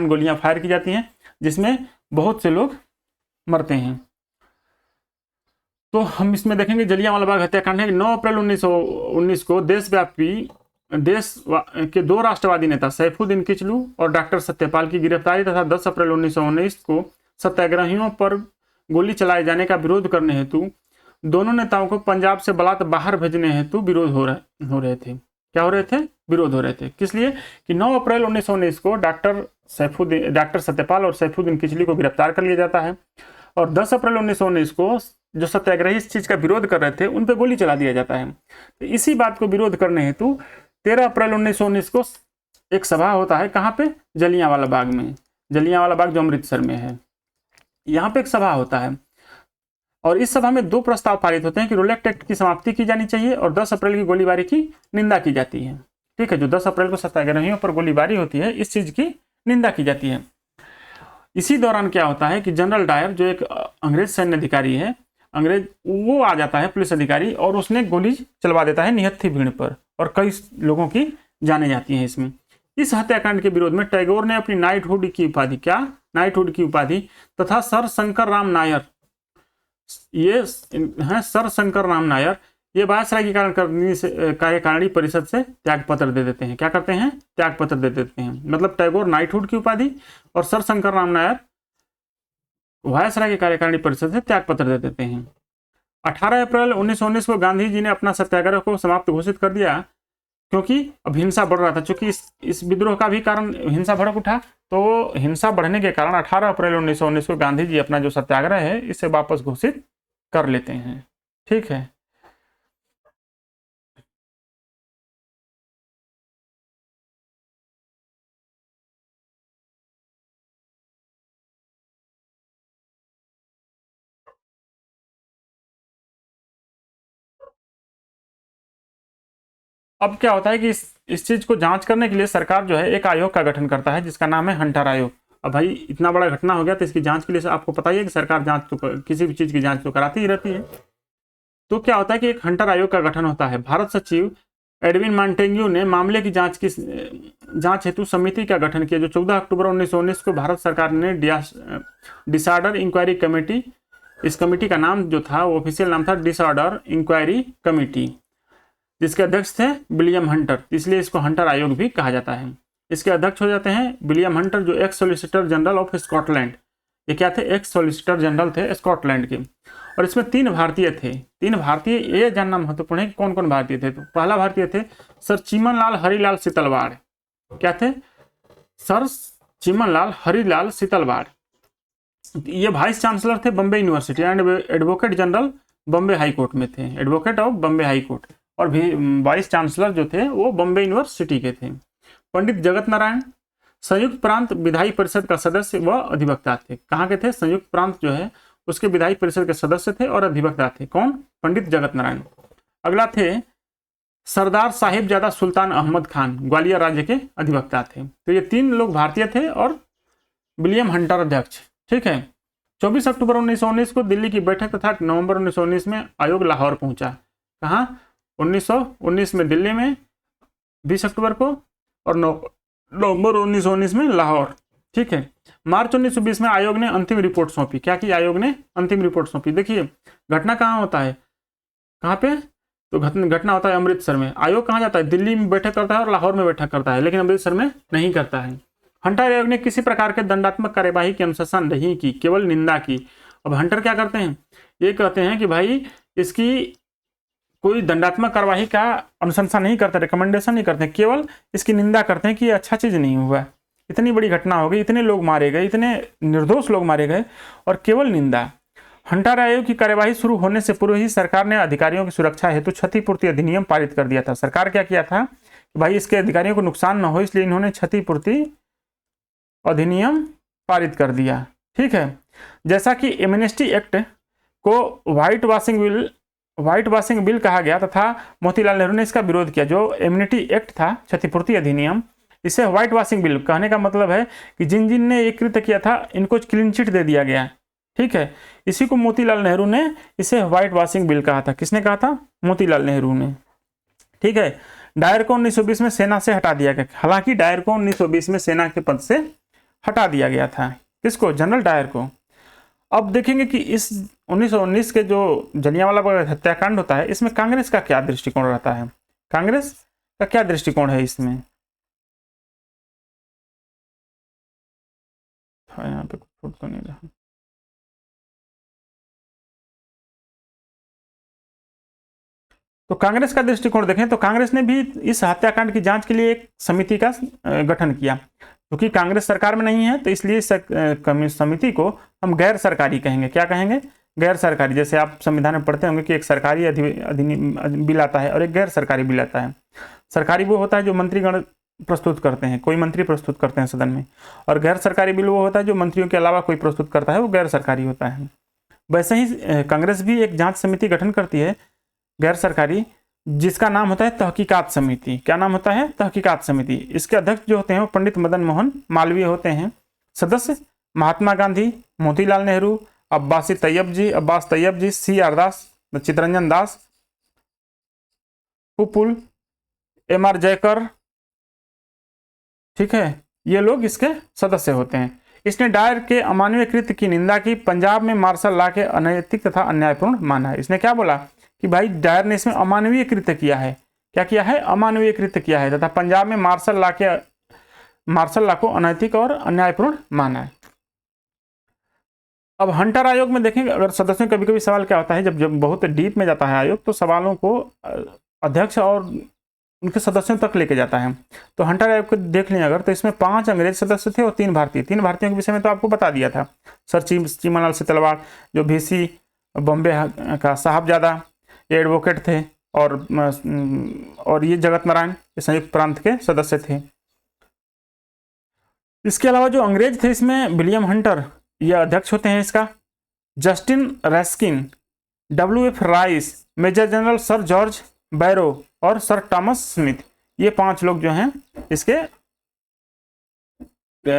गोलियां फायर की जाती हैं, जिसमें बहुत से लोग मरते हैं। तो हम इसमें देखेंगे जलियांवाला बाग हत्याकांड है। 9 अप्रैल 1919 को देश के 2 राष्ट्रवादी नेता सैफुद्दीन किचलू और डॉक्टर सत्यपाल की गिरफ्तारी तथा 10 अप्रैल 1919 को सत्याग्रहियों पर गोली चलाए जाने का विरोध करने हेतु दोनों नेताओं को पंजाब से बलात् बाहर भेजने हेतु विरोध हो रहे थे। क्या हो रहे थे? विरोध हो रहे थे। किस लिए? कि 9 अप्रैल 1919 को डॉक्टर सत्यपाल और सैफुद्दीन किचली को गिरफ्तार कर लिया जाता है और 10 अप्रैल 1919 को जो सत्याग्रही इस चीज का विरोध कर रहे थे उन पर गोली चला दिया जाता है। तो इसी बात को विरोध करने हेतु 13 अप्रैल 1919 को एक सभा होता है। कहाँ पे? जलियांवाला बाग में। जलियांवाला बाग जो अमृतसर में है, यहाँ पे एक सभा होता है और इस सभा में 2 प्रस्ताव पारित होते हैं कि रोलेक्ट एक्ट की समाप्ति की जानी चाहिए और 10 अप्रैल की गोलीबारी की निंदा की जाती है। ठीक है, जो 10 अप्रैल को सत्याग्रहियों पर गोलीबारी होती है इस चीज की निंदा की जाती है। इसी दौरान क्या होता है कि जनरल डायर जो एक अंग्रेज सैन्य अधिकारी है, अंग्रेज, वो आ जाता है पुलिस अधिकारी और उसने गोली चलवा देता है निहत्थी भीड़ पर और कई लोगों की जाने जाती हैं इसमें। इस हत्याकांड के विरोध में टैगोर ने अपनी नाइटहुड की उपाधि, क्या? नाइटहुड की उपाधि तथा सर शंकर राम नायर, ये है सर शंकर राम नायर, ये वायसराय की कार्यकारिणी परिषद से त्यागपत्र दे देते हैं। क्या करते हैं? त्यागपत्र दे देते हैं। मतलब टैगोर नाइटहुड की उपाधि और सर शंकर राम नायर वायसराय की कार्यकारिणी परिषद से त्यागपत्र दे देते हैं। 18 अप्रैल 1919 को गांधी जी ने अपना सत्याग्रह को समाप्त घोषित कर दिया क्योंकि अब हिंसा बढ़ रहा था। चूंकि इस विद्रोह का भी कारण हिंसा भड़क उठा, तो हिंसा बढ़ने के कारण 18 अप्रैल 1919 को गांधी जी अपना जो सत्याग्रह है इसे वापस घोषित कर लेते हैं। ठीक है, अब क्या होता है कि इस चीज को जांच करने के लिए सरकार जो है एक आयोग का गठन करता है जिसका नाम है हंटर आयोग। अब भाई इतना बड़ा घटना हो गया तो इसकी जांच के लिए आपको पता ही है कि सरकार जांच तो किसी भी चीज की जांच तो कराती ही रहती है। तो क्या होता है कि एक हंटर आयोग का गठन होता है। भारत सचिव एडविन मॉन्टेग्यू ने मामले की जांच हेतु समिति का गठन किया जो 14 अक्टूबर 1919 को भारत सरकार ने डिसऑर्डर इंक्वायरी कमेटी, इस कमेटी का नाम जो था वो ऑफिशियल नाम था डिसऑर्डर इंक्वायरी कमेटी, जिसके अध्यक्ष थे विलियम हंटर, इसलिए इसको हंटर आयोग भी कहा जाता है। इसके अध्यक्ष हो जाते हैं विलियम हंटर जो x solicitor general of Scotland. ये क्या थे? एक्स सॉलिसिटर जनरल थे स्कॉटलैंड के। और इसमें 3 भारतीय थे। 3 भारतीय ये जानना महत्वपूर्ण है कि कौन कौन भारतीय थे। तो पहला भारतीय थे सर चिमनलाल हरिलाल सीतलवाड़। क्या थे? सर चिमनलाल हरिलाल सीतलवाड़। ये वाइस चांसलर थे Bombay university and advocate general Bombay high court में थे, advocate of Bombay high court. और भी वाइस चांसलर जो थे वो बॉम्बे यूनिवर्सिटी के थे। पंडित जगत नारायण संयुक्त प्रांत विधायी परिषद का सदस्य व अधिवक्ता थे। कहाँ के थे? संयुक्त प्रांत जो है उसके विधायी परिषद के सदस्य थे और अधिवक्ता थे। कौन? पंडित जगत नारायण। अगला थे सरदार साहिबजादा सुल्तान अहमद खान, ग्वालियर राज्य के अधिवक्ता थे। तो ये 3 लोग भारतीय थे और विलियम हंटर अध्यक्ष। ठीक है, 24 अक्टूबर 1919 को दिल्ली की बैठक तथा नवंबर 1919 में आयोग लाहौर पहुंचा। कहाँ? 1919 में दिल्ली में 20 अक्टूबर को और नवंबर 1919 में लाहौर। ठीक है, मार्च 1920 में आयोग ने अंतिम रिपोर्ट सौंपी। क्या की? आयोग ने अंतिम रिपोर्ट सौंपी। देखिए घटना कहाँ होता है, कहाँ पे? तो घटना होता है अमृतसर में। आयोग कहाँ जाता है? दिल्ली में बैठक करता है और लाहौर में बैठक करता है, लेकिन अमृतसर में नहीं करता है। हंटर आयोग ने किसी प्रकार के दंडात्मक कार्यवाही की अनुशंसा नहीं की, केवल निंदा की। अब हंटर क्या करते हैं? ये कहते हैं कि भाई इसकी कोई दंडात्मक कार्यवाही का अनुशंसा नहीं करते, रिकमेंडेशन नहीं करते, केवल इसकी निंदा करते हैं कि अच्छा चीज नहीं हुआ, इतनी बड़ी घटना हो गई, इतने लोग मारे गए, इतने निर्दोष लोग मारे गए, और केवल निंदा। हंटर आयोग की कार्यवाही शुरू होने से पूर्व ही सरकार ने अधिकारियों की सुरक्षा हेतु क्षतिपूर्ति अधिनियम पारित कर दिया था। सरकार क्या किया था कि भाई इसके अधिकारियों को नुकसान न हो, इसलिए इन्होंने क्षतिपूर्ति अधिनियम पारित कर दिया। ठीक है, जैसा कि एमनेस्टी एक्ट को व्हाइट वॉशिंग बिल कहा गया तथा मोतीलाल नेहरू ने इसका विरोध किया। जो एम्निटी एक्ट था, क्षतिपूर्ति अधिनियम, इसे व्हाइट वॉशिंग बिल कहने का मतलब है कि जिन जिन ने ये कृत्य किया था इनको क्लीन चिट दे दिया गया। ठीक है, इसी को मोतीलाल नेहरू ने इसे व्हाइट वॉशिंग बिल कहा था। किसने कहा था? मोतीलाल नेहरू ने। ठीक है, डायर को 1920 में सेना से हटा दिया गया। हालांकि डायर को 1920 में सेना के पद से हटा दिया गया था। किसको? जनरल डायर को। अब देखेंगे कि इस 1919 के जो जलियांवाला बाग हत्याकांड होता है इसमें कांग्रेस का क्या दृष्टिकोण रहता है? कांग्रेस का क्या दृष्टिकोण है इसमें? हाँ, यहाँ पे कुछ तो नहीं रहा। तो कांग्रेस का दृष्टिकोण देखें तो कांग्रेस ने भी इस हत्याकांड की जांच के लिए एक समिति का गठन किया। क्योंकि कांग्रेस सरकार में नहीं है तो इसलिए समिति को हम गैर सरकारी कहेंगे। क्या कहेंगे? गैर सरकारी। जैसे आप संविधान में पढ़ते होंगे कि एक सरकारी बिल आता है और एक गैर सरकारी बिल आता है। सरकारी वो होता है जो मंत्रीगण प्रस्तुत करते हैं, कोई मंत्री प्रस्तुत करते हैं सदन में, और गैर सरकारी बिल वो होता है जो मंत्रियों के अलावा कोई प्रस्तुत करता है, वो गैर सरकारी होता है। वैसे ही कांग्रेस भी एक जांच समिति गठन करती है गैर सरकारी, जिसका नाम होता है तहकीकात समिति। क्या नाम होता है? तहकीकात समिति। इसके अध्यक्ष जो होते हैं वो पंडित मदन मोहन मालवीय होते हैं। सदस्य महात्मा गांधी, मोतीलाल नेहरू, अब्बास तैयब जी, CR दास, चितरंजन दास, पुपुल, MR जयकर, ठीक है, ये लोग इसके सदस्य होते हैं। इसने डायर के अमानवीय कृत्य की निंदा की, पंजाब में मार्शल लॉ के अनैतिक तथा अन्यायपूर्ण माना है। इसने क्या बोला कि भाई डायर ने इसमें अमानवीय कृत्य किया है। क्या किया है? अमानवीय कृत्य किया है, तथा पंजाब में मार्शल लॉ को अनैतिक और अन्यायपूर्ण माना है। अब हंटर आयोग में देखेंगे, अगर सदस्यों कभी कभी सवाल क्या होता है, जब बहुत डीप में जाता है आयोग तो सवालों को अध्यक्ष और उनके सदस्यों तक लेके जाता है। तो हंटर आयोग को देख लें अगर, तो इसमें 5 अंग्रेज सदस्य थे और 3 भारतीय। 3 भारतीयों के विषय में तो आपको बता दिया था, सर चीमालाल सितलवाड़, जो VC बॉम्बे का साहबजादा, ये एडवोकेट थे, और ये जगत नारायण, ये संयुक्त प्रांत के सदस्य थे। इसके अलावा जो अंग्रेज थे इसमें विलियम हंटर, ये अध्यक्ष होते हैं इसका, Justin Raskin, WF Rice, major general sir George Barrow और सर टॉमस स्मिथ, ये 5 लोग जो हैं इसके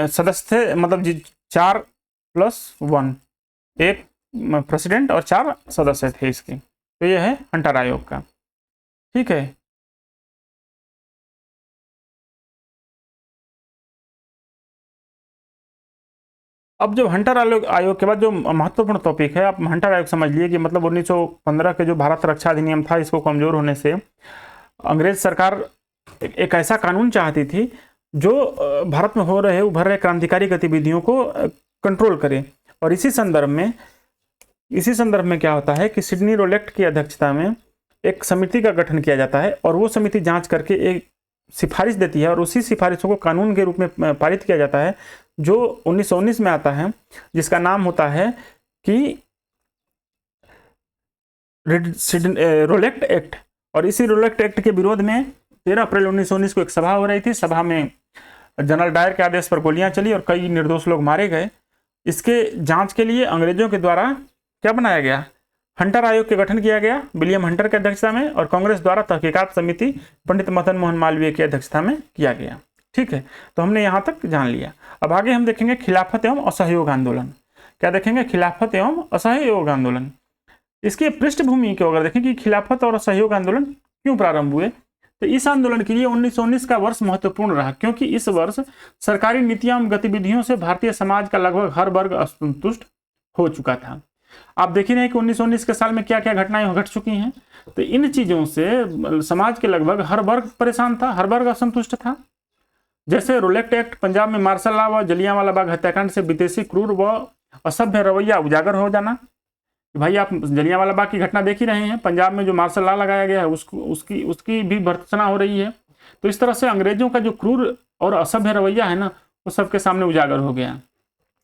सदस्य थे। मतलब 4+1, एक प्रेसिडेंट और 4 सदस्य थे इसके। तो ये है हंटर आयोग का, ठीक है। अब जो हंटर आयोग के बाद जो महत्वपूर्ण टॉपिक है, आप हंटर आयोग समझ लिए कि मतलब 1915 के जो भारत रक्षा अधिनियम था, इसको कमजोर होने से अंग्रेज सरकार एक ऐसा कानून चाहती थी जो भारत में हो रहे उभर रहे क्रांतिकारी गतिविधियों को कंट्रोल करे। और इसी संदर्भ में क्या होता है कि सिडनी रोलेक्ट की अध्यक्षता में एक समिति का गठन किया जाता है, और वो समिति जांच करके एक सिफारिश देती है, और उसी सिफारिशों को कानून के रूप में पारित किया जाता है, जो 1919 में आता है, जिसका नाम होता है कि रोलेक्ट एक्ट। और इसी रोलेक्ट एक्ट के विरोध में 13 अप्रैल 1919 को एक सभा हो रही थी। सभा में जनरल डायर के आदेश पर गोलियां चली और कई निर्दोष लोग मारे गए। इसके जांच के लिए अंग्रेजों के द्वारा क्या बनाया गया? हंटर आयोग के गठन किया गया, विलियम हंटर की अध्यक्षता में, और कांग्रेस द्वारा तहकीकात समिति पंडित मदन मोहन मालवीय की अध्यक्षता में किया गया। ठीक है, तो हमने यहाँ तक जान लिया। अब आगे हम देखेंगे खिलाफत एवं असहयोग आंदोलन। क्या देखेंगे? खिलाफत एवं असहयोग आंदोलन। इसकी पृष्ठभूमि को अगर देखें कि खिलाफत और असहयोग आंदोलन क्यों प्रारंभ हुए, तो इस आंदोलन के लिए 1919 का वर्ष महत्वपूर्ण रहा, क्योंकि इस वर्ष सरकारी नीतियों एवं गतिविधियों से भारतीय समाज का लगभग हर वर्ग असंतुष्ट हो चुका था। आप देख ही रहे हैं कि 1919 के साल में क्या क्या घटनाएं घट चुकी हैं। तो इन चीजों से समाज के लगभग हर वर्ग परेशान था, हर वर्ग असंतुष्ट था। जैसे रोलेक्ट एक्ट, पंजाब में मार्शल लॉ व जलियांवाला बाग हत्याकांड से विदेशी क्रूर व असभ्य रवैया उजागर हो जाना। भाई आप जलियांवाला बाग की घटना देख ही रहे हैं, पंजाब में जो मार्शल लॉ लगाया गया है उसकी भी भर्त्सना हो रही है। तो इस तरह से अंग्रेजों का जो क्रूर और असभ्य रवैया है ना, वो सबके सामने उजागर हो गया।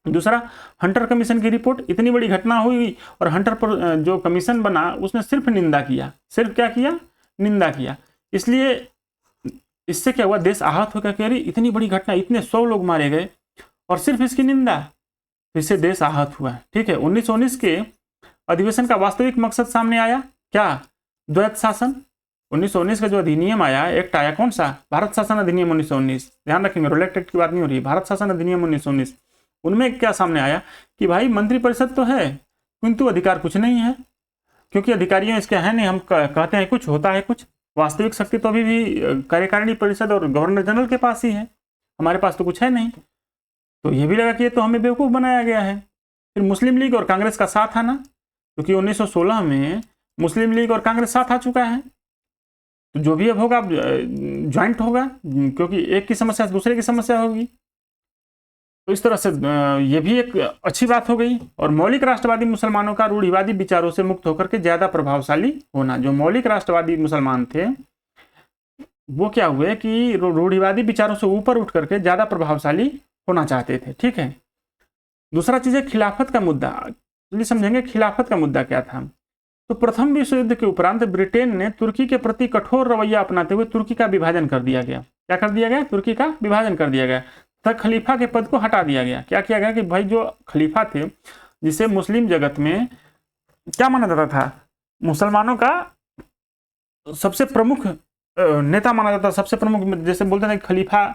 दूसरा, हंटर कमीशन की रिपोर्ट, इतनी बड़ी घटना हुई और हंटर पर जो कमीशन बना उसने सिर्फ निंदा किया। सिर्फ क्या किया? निंदा किया। इसलिए इससे क्या हुआ? देश आहत हो गया कि अरे इतनी बड़ी घटना, इतने 100 लोग मारे गए और सिर्फ इसकी निंदा, तो इससे देश आहत हुआ। ठीक है, 1919 के अधिवेशन का वास्तविक मकसद सामने आया। क्या? द्वैत शासन। 1919 का जो अधिनियम आया, एक्ट आया, कौन सा? भारत शासन अधिनियम 1919। ध्यान रखेंगे, रोलेक्ट एक्ट की बात नहीं हो रही है, भारत शासन अधिनियम 1919। उनमें क्या सामने आया कि भाई मंत्रिपरिषद तो है किंतु अधिकार कुछ नहीं है, क्योंकि अधिकारियों इसके है नहीं। हम कहते हैं कुछ, होता है कुछ। वास्तविक शक्ति तो अभी भी कार्यकारिणी परिषद और गवर्नर जनरल के पास ही है, हमारे पास तो कुछ है नहीं। तो ये भी लगा कि ये तो हमें बेवकूफ़ बनाया गया है। फिर मुस्लिम लीग और कांग्रेस का साथ आना, क्योंकि 1916 में मुस्लिम लीग और कांग्रेस साथ आ चुका है, तो जो भी अब होगा अब ज्वाइंट होगा, क्योंकि एक की समस्या दूसरे की समस्या होगी। तो इस तरह से ये भी एक अच्छी बात हो गई। और मौलिक राष्ट्रवादी मुसलमानों का रूढ़िवादी विचारों से मुक्त होकर के ज्यादा प्रभावशाली होना। जो मौलिक राष्ट्रवादी मुसलमान थे वो क्या हुए कि रूढ़िवादी विचारों से ऊपर उठ करके ज्यादा प्रभावशाली होना चाहते थे। ठीक है। दूसरा चीज है खिलाफत का मुद्दा। चलिए समझेंगे खिलाफत का मुद्दा क्या था। तो प्रथम विश्व युद्ध के उपरांत ब्रिटेन ने तुर्की के प्रति कठोर रवैया अपनाते हुए तुर्की का विभाजन कर दिया गया। क्या कर दिया गया? तुर्की का विभाजन कर दिया गया तथा खलीफा के पद को हटा दिया गया। क्या किया गया कि भाई जो खलीफा थे, जिसे मुस्लिम जगत में क्या माना जाता था, मुसलमानों का सबसे प्रमुख नेता माना जाता था, सबसे प्रमुख, जैसे बोलते थे खलीफा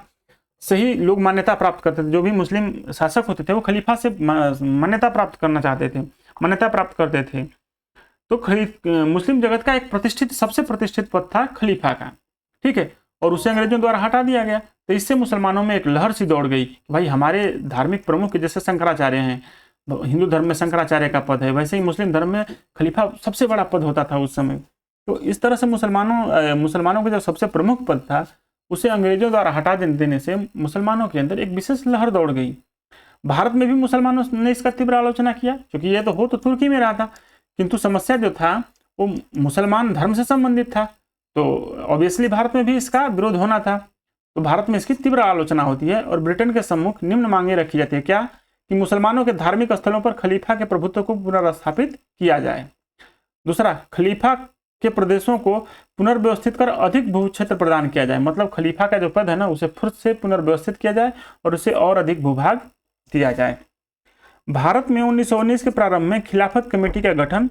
से ही लोग मान्यता प्राप्त करते थे। जो भी मुस्लिम शासक होते थे वो खलीफा से मान्यता प्राप्त करना चाहते थे, मान्यता प्राप्त करते थे। तो मुस्लिम जगत का एक प्रतिष्ठित, सबसे प्रतिष्ठित पद था खलीफा का। ठीक है। और उसे अंग्रेजों द्वारा हटा दिया गया। तो इससे मुसलमानों में एक लहर सी दौड़ गई कि भाई हमारे धार्मिक प्रमुख जैसे शंकराचार्य हैं, हिंदू धर्म में शंकराचार्य का पद है, वैसे ही मुस्लिम धर्म में खलीफा सबसे बड़ा पद होता था उस समय। तो इस तरह से मुसलमानों का जो सबसे प्रमुख पद था उसे अंग्रेजों द्वारा हटा देने से मुसलमानों के अंदर एक विशेष लहर दौड़ गई। भारत में भी मुसलमानों ने इसका तीव्र आलोचना किया, क्योंकि ये तो तुर्की में रहा था, किंतु समस्या जो था वो मुसलमान धर्म से संबंधित था। तो ऑब्वियसली भारत में भी इसका विरोध होना था। तो भारत में इसकी तीव्र आलोचना होती है और ब्रिटेन के सम्मुख निम्न मांगे रखी जाती है। क्या? कि मुसलमानों के धार्मिक स्थलों पर खलीफा के प्रभुत्व को पुनर्स्थापित किया जाए। दूसरा, खलीफा के प्रदेशों को पुनर्व्यवस्थित कर अधिक भू क्षेत्र प्रदान किया जाए। मतलब खलीफा का जो पद है ना, उसे फिर से पुनर्व्यवस्थित किया जाए और उसे और अधिक भूभाग दिया जाए। भारत में 1919 के प्रारंभ में खिलाफत कमेटी का गठन,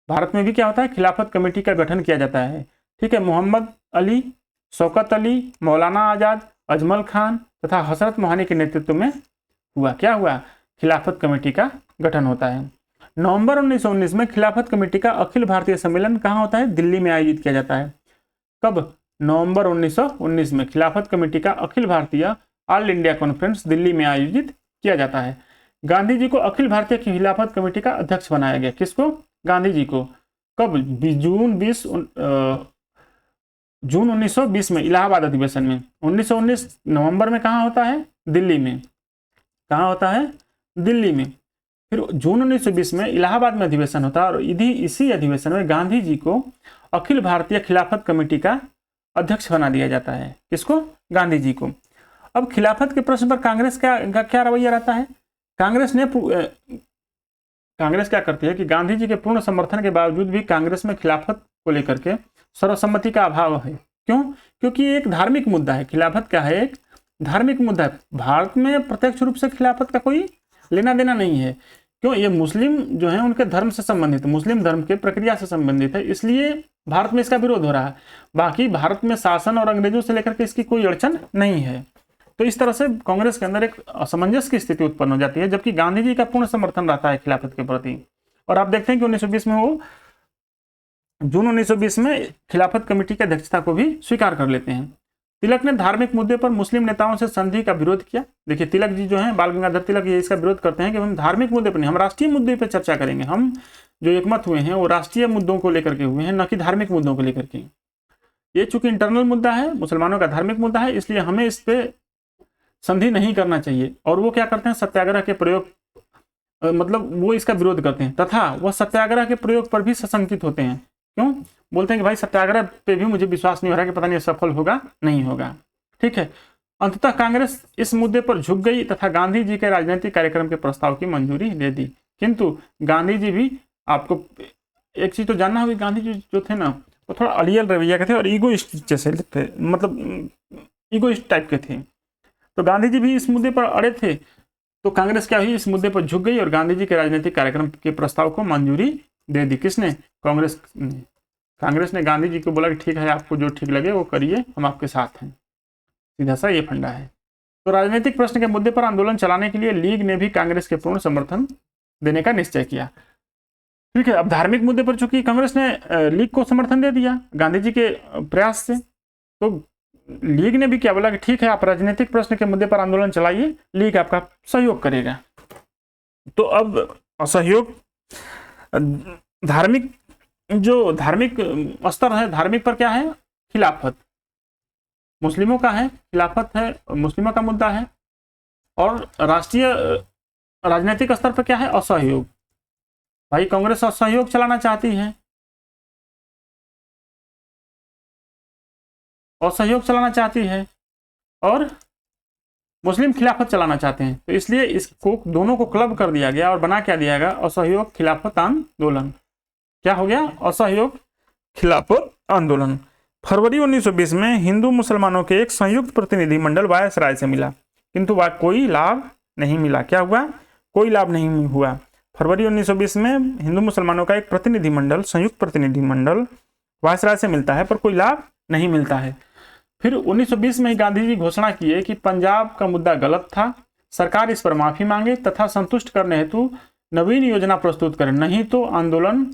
भारत में भी क्या होता है, खिलाफत कमेटी का गठन किया जाता है। ठीक है। मोहम्मद अली, शौकत अली, मौलाना आजाद, अजमल खान तथा हजरत मोहानी के नेतृत्व में हुआ। क्या हुआ? खिलाफत कमेटी का गठन होता है। नवंबर 1919 में खिलाफत कमेटी का अखिल भारतीय सम्मेलन कहाँ होता है? दिल्ली में आयोजित किया जाता है। कब? नवंबर 1919 में खिलाफत कमेटी का Akhil Bharatiya all India conference Delhi में आयोजित किया जाता है। गांधी जी को अखिल भारतीय खिलाफत कमेटी का अध्यक्ष बनाया गया। किसको? गांधी जी को। कब? जून 1920 में इलाहाबाद अधिवेशन में। 1919 नवंबर में कहाँ होता है? दिल्ली में। कहाँ होता है? दिल्ली में। फिर जून 1920 में इलाहाबाद में अधिवेशन होता है और इसी अधिवेशन में गांधी जी को अखिल भारतीय खिलाफत कमेटी का अध्यक्ष बना दिया जाता है। किसको? गांधी जी को। अब खिलाफत के प्रश्न पर कांग्रेस का क्या रवैया रहता है? कांग्रेस क्या करती है कि गांधी जी के पूर्ण समर्थन के बावजूद भी कांग्रेस में खिलाफत को लेकर के सर्वसम्मति का अभाव है। क्यों? क्योंकि एक धार्मिक मुद्दा है। खिलाफत क्या है? एक धार्मिक मुद्दा है। भारत में प्रत्यक्ष रूप से खिलाफत का कोई लेना देना नहीं है। क्यों? ये मुस्लिम जो है उनके धर्म से संबंधित, मुस्लिम धर्म के प्रक्रिया से संबंधित है, इसलिए भारत में इसका विरोध हो रहा है। बाकी भारत में शासन और अंग्रेजों से लेकर के इसकी कोई अड़चन नहीं है। तो इस तरह से कांग्रेस के अंदर एक असमंजस की स्थिति उत्पन्न हो जाती है, जबकि गांधी जी का पूर्ण समर्थन रहता है खिलाफत के प्रति। और आप देखते हैं कि 1920 में वो जून 1920 में खिलाफत कमेटी की अध्यक्षता को भी स्वीकार कर लेते हैं। तिलक ने धार्मिक मुद्दे पर मुस्लिम नेताओं से संधि का विरोध किया। देखिए तिलक जी जो हैं, बाल गंगाधर तिलक, ये इसका विरोध करते हैं कि हम धार्मिक मुद्दे पर नहीं, हम राष्ट्रीय मुद्दे पर चर्चा करेंगे। हम जो एकमत हुए हैं वो राष्ट्रीय मुद्दों को लेकर के हुए हैं, न कि धार्मिक मुद्दों को लेकर के। ये चूंकि इंटरनल मुद्दा है, मुसलमानों का धार्मिक मुद्दा है, इसलिए हमें इस पर संधि नहीं करना चाहिए। और वो क्या करते हैं? सत्याग्रह के प्रयोग, मतलब वो इसका विरोध करते हैं तथा वह सत्याग्रह के प्रयोग पर भी सशंकित होते हैं। क्यों? बोलते हैं कि भाई सत्याग्रह पे भी मुझे विश्वास नहीं हो रहा कि पता नहीं सफल होगा नहीं होगा। ठीक है। अंततः कांग्रेस इस मुद्दे पर झुक गई तथा गांधी जी के राजनीतिक कार्यक्रम के प्रस्ताव की मंजूरी दे दी। किंतु गांधी जी भी, आपको एक चीज तो जानना होगी, गांधी जी जो थे ना वो थोड़ा अड़ियल रवैया के थे और ईगोइस्ट जैसे थे, मतलब ईगोइस्ट टाइप के थे। तो गांधी जी भी इस मुद्दे पर अड़े थे। तो कांग्रेस क्या हुई? इस मुद्दे पर झुक गई और गांधी जी के राजनीतिक कार्यक्रम के प्रस्ताव को मंजूरी दे दी। किसने? कांग्रेस ने। कांग्रेस ने गांधी जी को बोला कि ठीक है, आपको जो ठीक लगे वो करिए, हम आपके साथ हैं। सीधा सा ये फंडा है। तो राजनीतिक प्रश्न के मुद्दे पर आंदोलन चलाने के लिए लीग ने भी कांग्रेस के पूर्ण समर्थन देने का निश्चय किया। ठीक है। अब धार्मिक मुद्दे पर चूंकि कांग्रेस ने लीग को समर्थन दे दिया गांधी जी के प्रयास से, तो लीग ने भी क्या बोला कि ठीक है, आप राजनीतिक प्रश्न के मुद्दे पर आंदोलन चलाइए, लीग आपका सहयोग करेगा। तो अब असहयोग, धार्मिक स्तर है, धार्मिक पर क्या है? खिलाफत। मुस्लिमों का है, खिलाफत है, मुस्लिमों का मुद्दा है। और राष्ट्रीय राजनीतिक स्तर पर क्या है, असहयोग। भाई कांग्रेस असहयोग चलाना चाहती है, असहयोग चलाना चाहती है और मुस्लिम खिलाफत चलाना चाहते हैं। तो इसलिए इसको दोनों को क्लब कर दिया गया और बना क्या दिया गया, असहयोग खिलाफत आंदोलन। क्या हो गया, असहयोग खिलाफत आंदोलन। फरवरी 1920 में हिंदू मुसलमानों के एक संयुक्त प्रतिनिधिमंडल वायसराय से मिला, किंतु वह कोई लाभ नहीं मिला। क्या हुआ, कोई लाभ नहीं हुआ। फरवरी 1920 में हिंदू मुसलमानों का एक प्रतिनिधिमंडल, संयुक्त प्रतिनिधिमंडल वायसराय से मिलता है, पर कोई लाभ नहीं मिलता है। फिर 1920 में ही गांधी जी घोषणा किए कि पंजाब का मुद्दा गलत था, सरकार इस पर माफी मांगे तथा संतुष्ट करने हेतु नवीन योजना प्रस्तुत करें, नहीं तो आंदोलन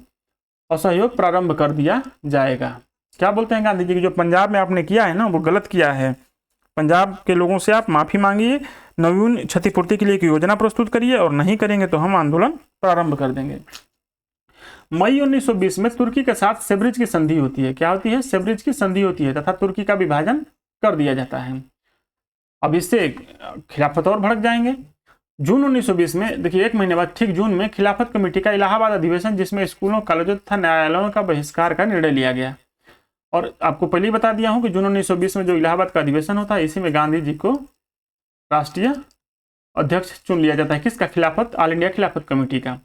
असहयोग प्रारंभ कर दिया जाएगा। क्या बोलते हैं गांधी जी की, जो पंजाब में आपने किया है ना वो गलत किया है, पंजाब के लोगों से आप माफी मांगिए, नवीन क्षतिपूर्ति के लिए एक योजना प्रस्तुत करिए, और नहीं करेंगे तो हम आंदोलन प्रारंभ कर देंगे। मई 1920 में तुर्की के साथ सेब्रिज की संधि होती है। क्या होती है, सेब्रिज की संधि होती है तथा तुर्की का विभाजन कर दिया जाता है। अब इससे खिलाफत और भड़क जाएंगे। जून 1920 में देखिए, एक महीने बाद ठीक जून में खिलाफत कमेटी का इलाहाबाद अधिवेशन, जिसमें स्कूलों, कॉलेजों तथा न्यायालयों का बहिष्कार का निर्णय लिया गया। और आपको पहले ही बता दिया हूं कि जून 1920 में जो इलाहाबाद का अधिवेशन होता है, इसी में गांधी जी को राष्ट्रीय अध्यक्ष चुन लिया जाता है। किसका, खिलाफत, ऑल इंडिया खिलाफत कमेटी का।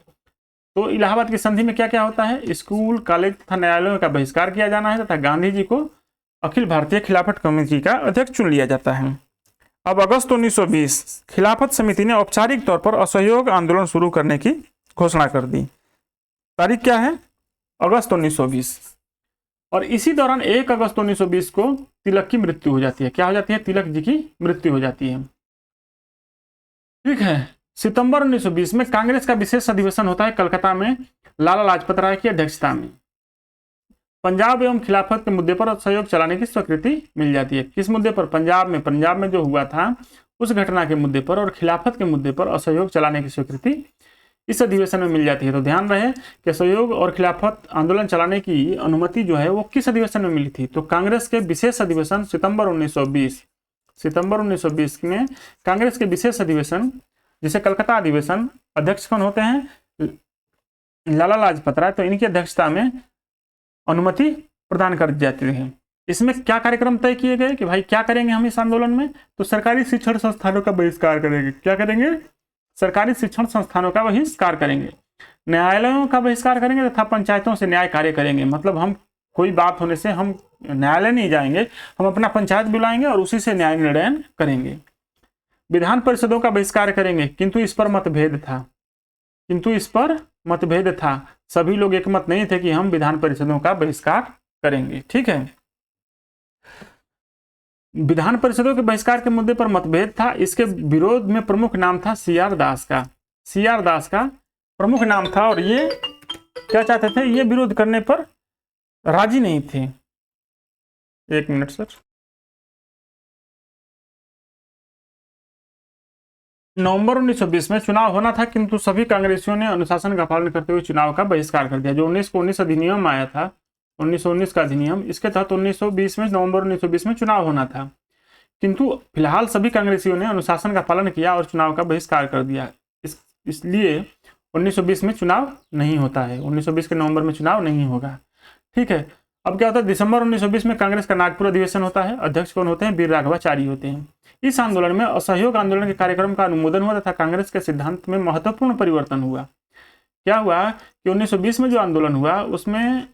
तो इलाहाबाद की संधि में क्या क्या होता है, स्कूल, कॉलेज तथा न्यायालयों का बहिष्कार किया जाना है तथा गांधी जी को अखिल भारतीय खिलाफत कमेटी का अध्यक्ष चुन लिया जाता है। अब अगस्त 1920 खिलाफत समिति ने औपचारिक तौर पर असहयोग आंदोलन शुरू करने की घोषणा कर दी। तारीख क्या है, अगस्त 1920। और इसी दौरान 1 अगस्त 1920 को तिलक की मृत्यु हो जाती है। क्या हो जाती है, तिलक जी की मृत्यु हो जाती है। ठीक है, सितंबर 1920 में कांग्रेस का विशेष अधिवेशन होता है कलकत्ता में, लाला लाजपत राय की अध्यक्षता में। पंजाब एवं खिलाफत के मुद्दे पर असहयोग चलाने की स्वीकृति मिल जाती है। किस मुद्दे पर, पंजाब में जो हुआ था उस घटना के मुद्दे पर और खिलाफत के मुद्दे पर असहयोग चलाने की स्वीकृति इस अधिवेशन में मिल जाती है। तो ध्यान रहे कि असहयोग और खिलाफत आंदोलन चलाने की अनुमति जो है वो किस अधिवेशन में मिली थी, तो कांग्रेस के विशेष अधिवेशन सितंबर 1920 में कांग्रेस के विशेष अधिवेशन, जिसे कलकत्ता अधिवेशन, अध्यक्ष कौन होते हैं, लाला लाजपत राय, तो इनकी अध्यक्षता में अनुमति प्रदान कर दी जाती है। इसमें क्या कार्यक्रम तय किए गए कि भाई क्या करेंगे हम इस आंदोलन में, तो सरकारी शिक्षण संस्थानों का बहिष्कार करेंगे। क्या करेंगे, सरकारी शिक्षण संस्थानों का बहिष्कार करेंगे, न्यायालयों का बहिष्कार करेंगे तथा पंचायतों से न्याय कार्य करेंगे। मतलब हम कोई बात होने से हम न्यायालय नहीं जाएंगे, हम अपना पंचायत बुलाएंगे और उसी से न्याय निर्णय करेंगे। विधान परिषदों का बहिष्कार करेंगे, किंतु इस पर मतभेद था, सभी लोग एकमत नहीं थे कि हम विधान परिषदों का बहिष्कार करेंगे। ठीक है, विधान परिषदों के बहिष्कार के मुद्दे पर मतभेद था। इसके विरोध में प्रमुख नाम था CR दास का, CR दास का प्रमुख नाम था, और ये क्या चाहते थे, ये विरोध करने पर राजी नहीं थे। एक मिनट सर, नवंबर 1920 में चुनाव होना था, किंतु सभी कांग्रेसियों ने अनुशासन का पालन करते हुए चुनाव का बहिष्कार कर दिया। जो 1919 अधिनियम आया था, 1919 का अधिनियम, इसके तहत 1920 में, नवंबर 1920 में चुनाव होना था, किंतु फिलहाल सभी कांग्रेसियों ने अनुशासन का पालन किया और चुनाव का बहिष्कार कर दिया। इसलिए 1920 में चुनाव नहीं होता है, 1920 के नवंबर में चुनाव नहीं होगा। ठीक है, अब क्या होता है, दिसंबर 1920 में कांग्रेस का नागपुर अधिवेशन होता है। अध्यक्ष कौन होते हैं, वीर राघवाचारी होते हैं। इस आंदोलन में असहयोग आंदोलन के कार्यक्रम का अनुमोदन हुआ तथा कांग्रेस के सिद्धांत में महत्वपूर्ण परिवर्तन हुआ। क्या हुआ कि 1920 में जो आंदोलन हुआ उसमें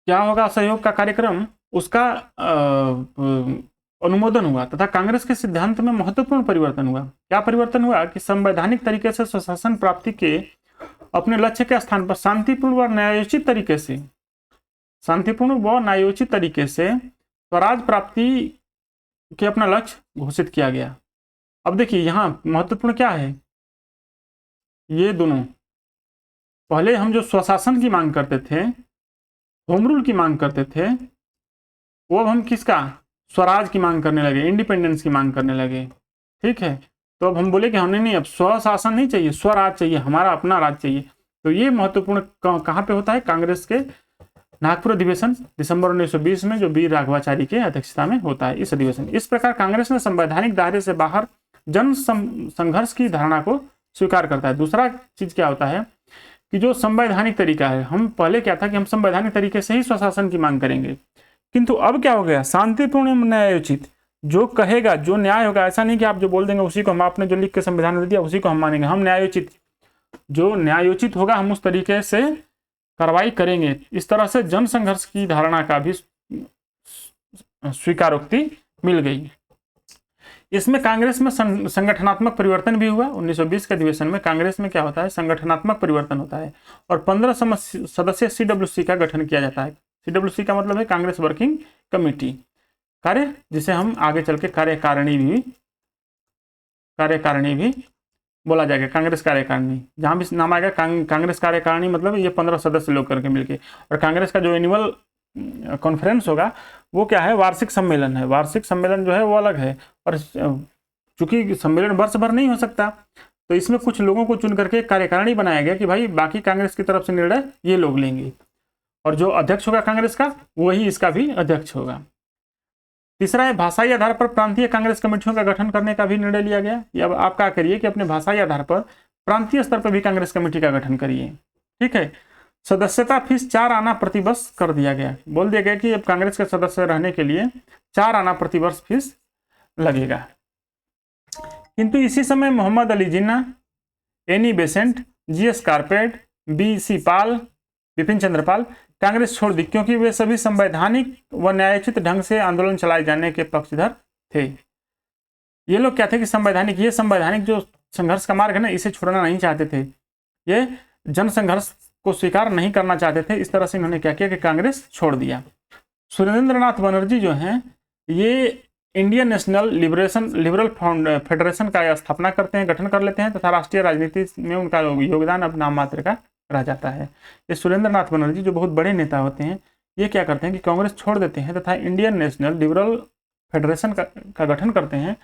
क्या होगा, असहयोग का कार्यक्रम, उसका अनुमोदन हुआ तथा कांग्रेस के सिद्धांत में महत्वपूर्ण परिवर्तन हुआ। क्या परिवर्तन हुआ कि संवैधानिक तरीके से स्वशासन प्राप्ति के अपने लक्ष्य के स्थान पर शांतिपूर्ण व न्यायोचित तरीके से स्वराज प्राप्ति के अपना लक्ष्य घोषित किया गया। अब देखिए यहाँ महत्वपूर्ण क्या है, ये दोनों, पहले हम जो स्वशासन की मांग करते थे, होम रूल की मांग करते थे, वो अब हम किसका, स्वराज की मांग करने लगे, इंडिपेंडेंस की मांग करने लगे। ठीक है, तो अब हम बोले कि हमने नहीं, अब स्वशासन नहीं चाहिए, स्वराज चाहिए, हमारा अपना राज चाहिए। तो ये महत्वपूर्ण कहाँ पे होता है, कांग्रेस के नागपुर अधिवेशन दिसंबर 1920 में, जो वीर राघवाचारी के अध्यक्षता में होता है इस अधिवेशन। इस प्रकार कांग्रेस ने संवैधानिक दायरे से बाहर जन संघर्ष की धारणा को स्वीकार करता है। दूसरा चीज क्या होता है कि जो संवैधानिक तरीका है, हम पहले क्या था कि हम संवैधानिक तरीके से ही स्वशासन की मांग करेंगे, किंतु अब क्या हो गया, शांतिपूर्ण न्यायोचित, जो कहेगा जो न्याय होगा, ऐसा नहीं कि आप जो बोल देंगे उसी को हम, आपने जो लिख के संविधान में दिया उसी को हम मानेंगे, हम न्यायोचित, जो न्यायोचित होगा हम उस तरीके से कार्रवाई करेंगे। इस तरह से जन संघर्ष की धारणा का भी स्वीकारोक्ति मिल गई। इसमें कांग्रेस में संगठनात्मक परिवर्तन भी हुआ। 1920 के अधिवेशन में कांग्रेस में क्या होता है, संगठनात्मक परिवर्तन होता है और 15 सदस्यीय CWC का गठन किया जाता है। CWC का मतलब है कांग्रेस वर्किंग कमेटी, कार्य जिसे हम आगे चल के कार्यकारिणी भी बोला जाएगा, कांग्रेस कार्यकारिणी, जहां भी नाम आएगा कांग्रेस कार्यकारिणी, मतलब ये 15 सदस्य लोग करके मिलके। और कांग्रेस का जो एनुअल कॉन्फ्रेंस होगा वो क्या है, वार्षिक सम्मेलन है। वार्षिक सम्मेलन जो है वो अलग है, और चूंकि सम्मेलन वर्ष भर नहीं हो सकता तो इसमें कुछ लोगों को चुन करके कार्यकारिणी बनाया गया कि भाई बाकी कांग्रेस की तरफ से निर्णय ये लोग लेंगे, और जो अध्यक्ष होगा कांग्रेस का वही इसका भी अध्यक्ष होगा। तीसरा है भाषाई आधार पर प्रांतीय कांग्रेस कमेटियों का गठन करने का भी निर्णय लिया गया। अब आप क्या करिए कि अपने भाषाई आधार पर प्रांतीय स्तर पर भी कांग्रेस कमेटी का गठन करिए, ठीक है। सदस्यता फीस 4 आना प्रतिवर्ष कर दिया गया, बोल दिया गया कि अब कांग्रेस के सदस्य रहने के लिए 4 आना प्रतिवर्ष फीस लगेगा। किंतु इसी समय Mohammad Ali Jinnah, Annie Besant, GS Khaparde, BC Pal, Bipin Chandra Pal Congress छोड़ दी, क्योंकि वे सभी संवैधानिक व न्यायोचित ढंग से आंदोलन चलाए जाने के पक्षधर थे। ये लोग क्या थे कि संवैधानिक, ये संवैधानिक जो संघर्ष का मार्ग है ना, इसे छोड़ना नहीं चाहते थे, ये जन संघर्ष को स्वीकार नहीं करना चाहते थे। इस तरह से इन्होंने क्या किया कि कांग्रेस छोड़ दिया। सुरेंद्रनाथ बनर्जी जो हैं ये इंडियन नेशनल लिबरल फेडरेशन का स्थापना करते हैं, गठन कर लेते हैं, तथा राष्ट्रीय राजनीति में उनका योगदान अब नाम मात्र का रह जाता है। ये सुरेंद्रनाथ बनर्जी जो बहुत बड़े नेता होते हैं, ये क्या करते हैं कि कांग्रेस छोड़ देते हैं तथा इंडियन नेशनल लिबरल फेडरेशन का गठन करते हैं,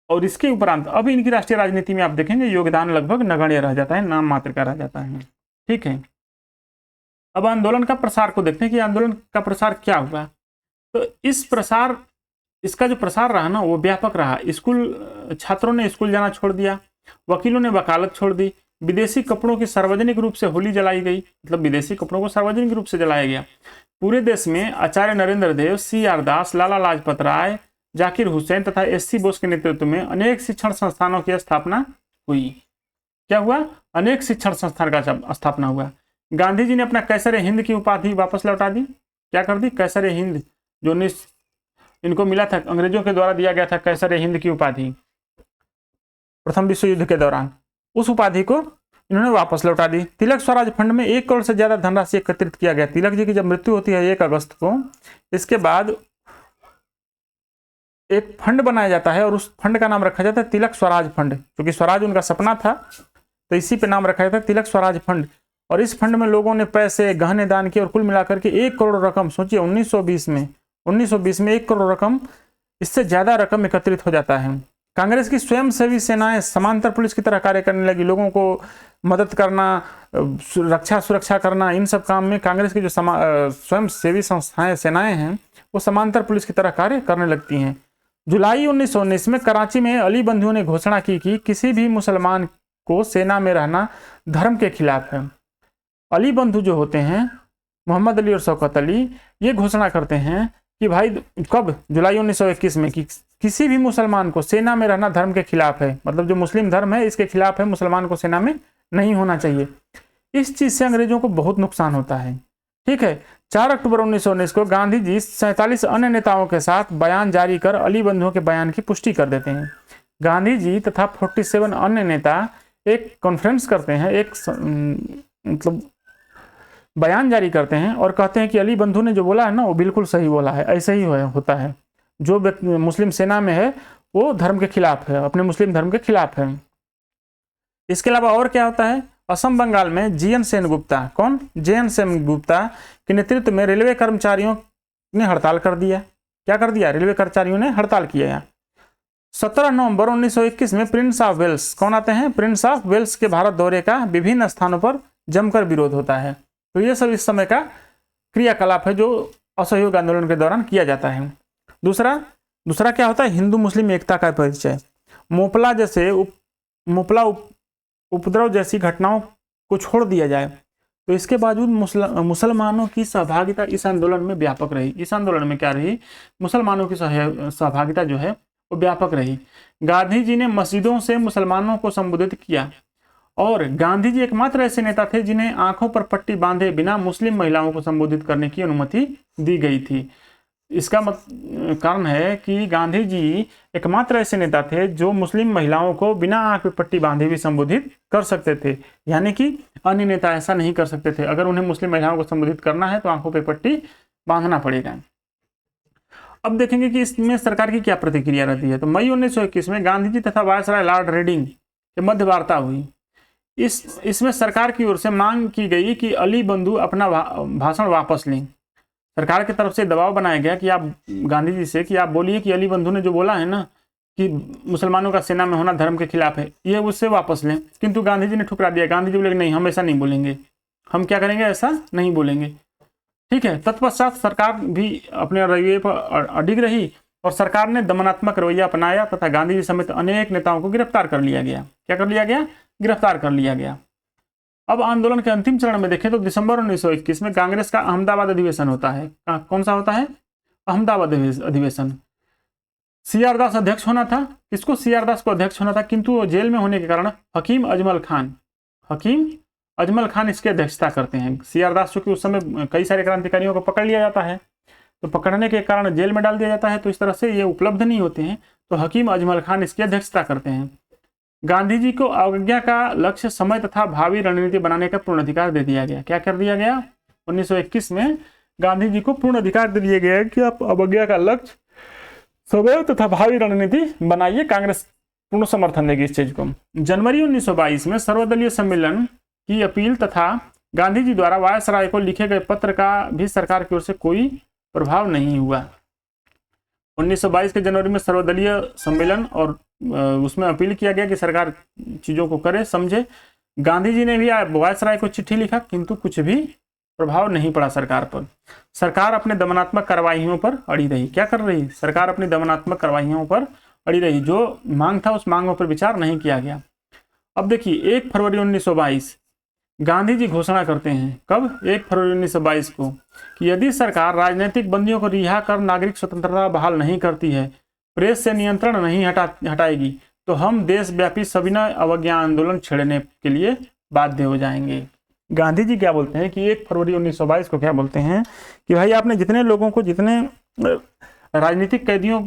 और इसके उपरांत अब इनकी राष्ट्रीय राजनीति में आप देखेंगे योगदान लगभग नगण्य रह जाता है, नाम मात्र का रह जाता है, ठीक है। अब आंदोलन का प्रसार को देखते हैं कि आंदोलन का प्रसार क्या हुआ। तो इसका जो प्रसार रहा ना वो व्यापक रहा। स्कूल छात्रों ने स्कूल जाना छोड़ दिया, वकीलों ने वकालत छोड़ दी, विदेशी कपड़ों की सार्वजनिक रूप से होली जलाई गई, मतलब विदेशी कपड़ों को सार्वजनिक रूप से जलाया गया। पूरे देश में आचार्य नरेंद्र देव, CR दास, लाला लाजपत राय, जाकिर हुसैन तथा SC बोस के नेतृत्व में अनेक शिक्षण संस्थानों की स्थापना हुई। क्या हुआ, अनेक शिक्षण संस्थान का स्थापना हुआ। गांधी जी ने अपना कैसर हिंद की उपाधि वापस लौटा दी। क्या कर दी, कैसर हिंद जो इनको मिला था, अंग्रेजों के द्वारा दिया गया था कैसर हिंद की उपाधि प्रथम विश्व युद्ध के दौरान, उस उपाधि को इन्होंने वापस लौटा दी। तिलक स्वराज फंड में 1 करोड़ से ज्यादा धनराशि एकत्रित किया गया। तिलक जी की जब मृत्यु होती है 1 अगस्त को, इसके बाद एक फंड बनाया जाता है और उस फंड का नाम रखा जाता है तिलक स्वराज फंड, क्योंकि स्वराज उनका सपना था तो इसी पे नाम रखा जाता है तिलक स्वराज फंड। और इस फंड में लोगों ने पैसे गहने दान किए और कुल मिलाकर के 1 करोड़ रकम, सोचिए 1920 में 1 करोड़ रकम, इससे ज्यादा रकम एकत्रित हो जाता है। कांग्रेस की स्वयंसेवी सेनाएं समांतर पुलिस की तरह कार्य करने लगी, लोगों को मदद करना, रक्षा सुरक्षा करना, इन सब काम में कांग्रेस की जो स्वयंसेवी संस्थाएं सेनाएं हैं वो समांतर पुलिस की तरह कार्य करने लगती हैं। जुलाई 1919 में कराची में अली बंधुओं ने घोषणा की कि किसी भी मुसलमान को सेना में रहना धर्म के खिलाफ है। अली बंधु जो होते हैं मोहम्मद अली और शौकत अली, ये घोषणा करते हैं कि भाई कब, जुलाई 1921 में, कि किसी भी मुसलमान को सेना में रहना धर्म के खिलाफ है, मतलब जो मुस्लिम धर्म है इसके खिलाफ है, मुसलमान को सेना में नहीं होना चाहिए। इस चीज से अंग्रेजों को बहुत नुकसान होता है, ठीक है। 4 अक्टूबर 1919 को गांधी जी 47 अन्य नेताओं के साथ बयान जारी कर अली बंधुओं के बयान की पुष्टि कर देते हैं। गांधी जी तथा 47 अन्य नेता एक कॉन्फ्रेंस करते हैं, एक मतलब बयान जारी करते हैं और कहते हैं कि अली बंधु ने जो बोला है ना वो बिल्कुल सही बोला है, ऐसे ही होता है। जो मुस्लिम सेना में है वो धर्म के खिलाफ है, अपने मुस्लिम धर्म के खिलाफ है। इसके अलावा और क्या होता है, असम बंगाल में JN सेनगुप्ता, कौन, JN सेनगुप्ता के नेतृत्व में रेलवे कर्मचारियों ने हड़ताल कर दिया। क्या कर दिया, रेलवे कर्मचारियों ने हड़ताल किया। 17 नवंबर 1921 में प्रिंस ऑफ वेल्स, कौन आते हैं, प्रिंस ऑफ वेल्स के भारत दौरे का विभिन्न स्थानों पर जमकर विरोध होता है। तो ये सब इस समय का क्रियाकलाप है जो असहयोग आंदोलन के दौरान किया जाता है। दूसरा क्या होता है, हिंदू मुस्लिम एकता का परिचय। मुपला उपद्रव जैसी घटनाओं को छोड़ दिया जाए, तो इसके बावजूद मुसलमानों की सहभागिता इस आंदोलन में व्यापक रही। इस आंदोलन में क्या रही? मुसलमानों की सहभागिता जो है वो व्यापक रही। गांधी जी ने मस्जिदों से मुसलमानों को संबोधित किया और गांधी जी एकमात्र ऐसे नेता थे जिन्हें आंखों पर पट्टी बांधे बिना मुस्लिम महिलाओं को संबोधित करने की अनुमति दी गई थी। इसका कारण है कि गांधी जी एकमात्र ऐसे नेता थे जो मुस्लिम महिलाओं को बिना आंख पे पट्टी बांधे भी संबोधित कर सकते थे, यानी कि अन्य नेता ऐसा नहीं कर सकते थे। अगर उन्हें मुस्लिम महिलाओं को संबोधित करना है तो आंखों पे पट्टी बांधना पड़ेगा। अब देखेंगे कि इसमें सरकार की क्या प्रतिक्रिया रहती है। तो मई 1921 में गांधी जी तथा वायसराय लॉर्ड रेडिंग के मध्य वार्ता हुई। इसमें सरकार की ओर से मांग की गई कि अली बंधु अपना भाषण वापस लें। सरकार की तरफ से दबाव बनाया गया कि आप गांधी जी से कि आप बोलिए कि अली बंधु ने जो बोला है ना कि मुसलमानों का सेना में होना धर्म के खिलाफ है, ये उससे वापस लें। किंतु गांधी जी ने ठुकरा दिया। गांधी जी बोले नहीं, हम ऐसा नहीं बोलेंगे, हम क्या करेंगे, ऐसा नहीं बोलेंगे। ठीक है। तत्पश्चात सरकार भी अपने रवैये पर अडिग रही और सरकार ने दमनात्मक रवैया अपनाया तथा गांधी जी समेत अनेक नेताओं को गिरफ्तार कर लिया गया। क्या कर लिया गया? गिरफ्तार कर लिया गया। अब आंदोलन के अंतिम चरण में देखें तो दिसंबर 1921 में कांग्रेस का अहमदाबाद अधिवेशन होता है। कौन सा होता है? अहमदाबाद अधिवेशन। सीआर दास अध्यक्ष होना था। किसको? सीआर दास को अध्यक्ष होना था, किंतु वो जेल में होने के कारण हकीम अजमल खान इसकी अध्यक्षता करते हैं। सीआर दास चूंकि उस समय कई सारे क्रांतिकारियों को पकड़ लिया जाता है, तो पकड़ने के कारण जेल में डाल दिया जाता है, तो इस तरह से ये उपलब्ध नहीं होते हैं, तो हकीम अजमल खान इसकी अध्यक्षता करते हैं। गांधी जी को अवज्ञा का लक्ष्य, समय तथा भावी रणनीति बनाने का पूर्ण अधिकार दे दिया गया। क्या कर दिया गया? 1921 में गांधी जी को पूर्ण अधिकार दे दिया गया कि आप अवज्ञा का लक्ष्य, समय तथा भावी रणनीति बनाइए। कांग्रेस पूर्ण समर्थन देगी इस चीज को। जनवरी 1922 में सर्वदलीय सम्मेलन की अपील तथा गांधी जी द्वारा वायसराय को लिखे गए पत्र का भी सरकार की ओर से कोई प्रभाव नहीं हुआ। 1922 के जनवरी में सर्वदलीय सम्मेलन और उसमें अपील किया गया कि सरकार चीजों को करे, समझे। गांधी जी ने भी वायसराय को चिट्ठी लिखा, किंतु कुछ भी प्रभाव नहीं पड़ा सरकार पर। सरकार अपने दमनात्मक कार्रवाइयों पर अड़ी रही। क्या कर रही? सरकार अपनी दमनात्मक कार्रवाइयों पर अड़ी रही। जो मांग था उस मांगों पर विचार नहीं किया गया। अब देखिए 1 फरवरी 1922 गांधी जी घोषणा करते हैं। कब? 1 फरवरी 1922 को, कि यदि सरकार राजनीतिक बंदियों को रिहा कर नागरिक स्वतंत्रता बहाल नहीं करती है, प्रेस से नियंत्रण नहीं हटाएगी, तो हम देशव्यापी सविनय अवज्ञा आंदोलन छेड़ने के लिए बाध्य हो जाएंगे। गांधी जी क्या बोलते हैं कि 1 फरवरी 1922 को क्या बोलते हैं कि भाई आपने जितने लोगों को, जितने राजनीतिक कैदियों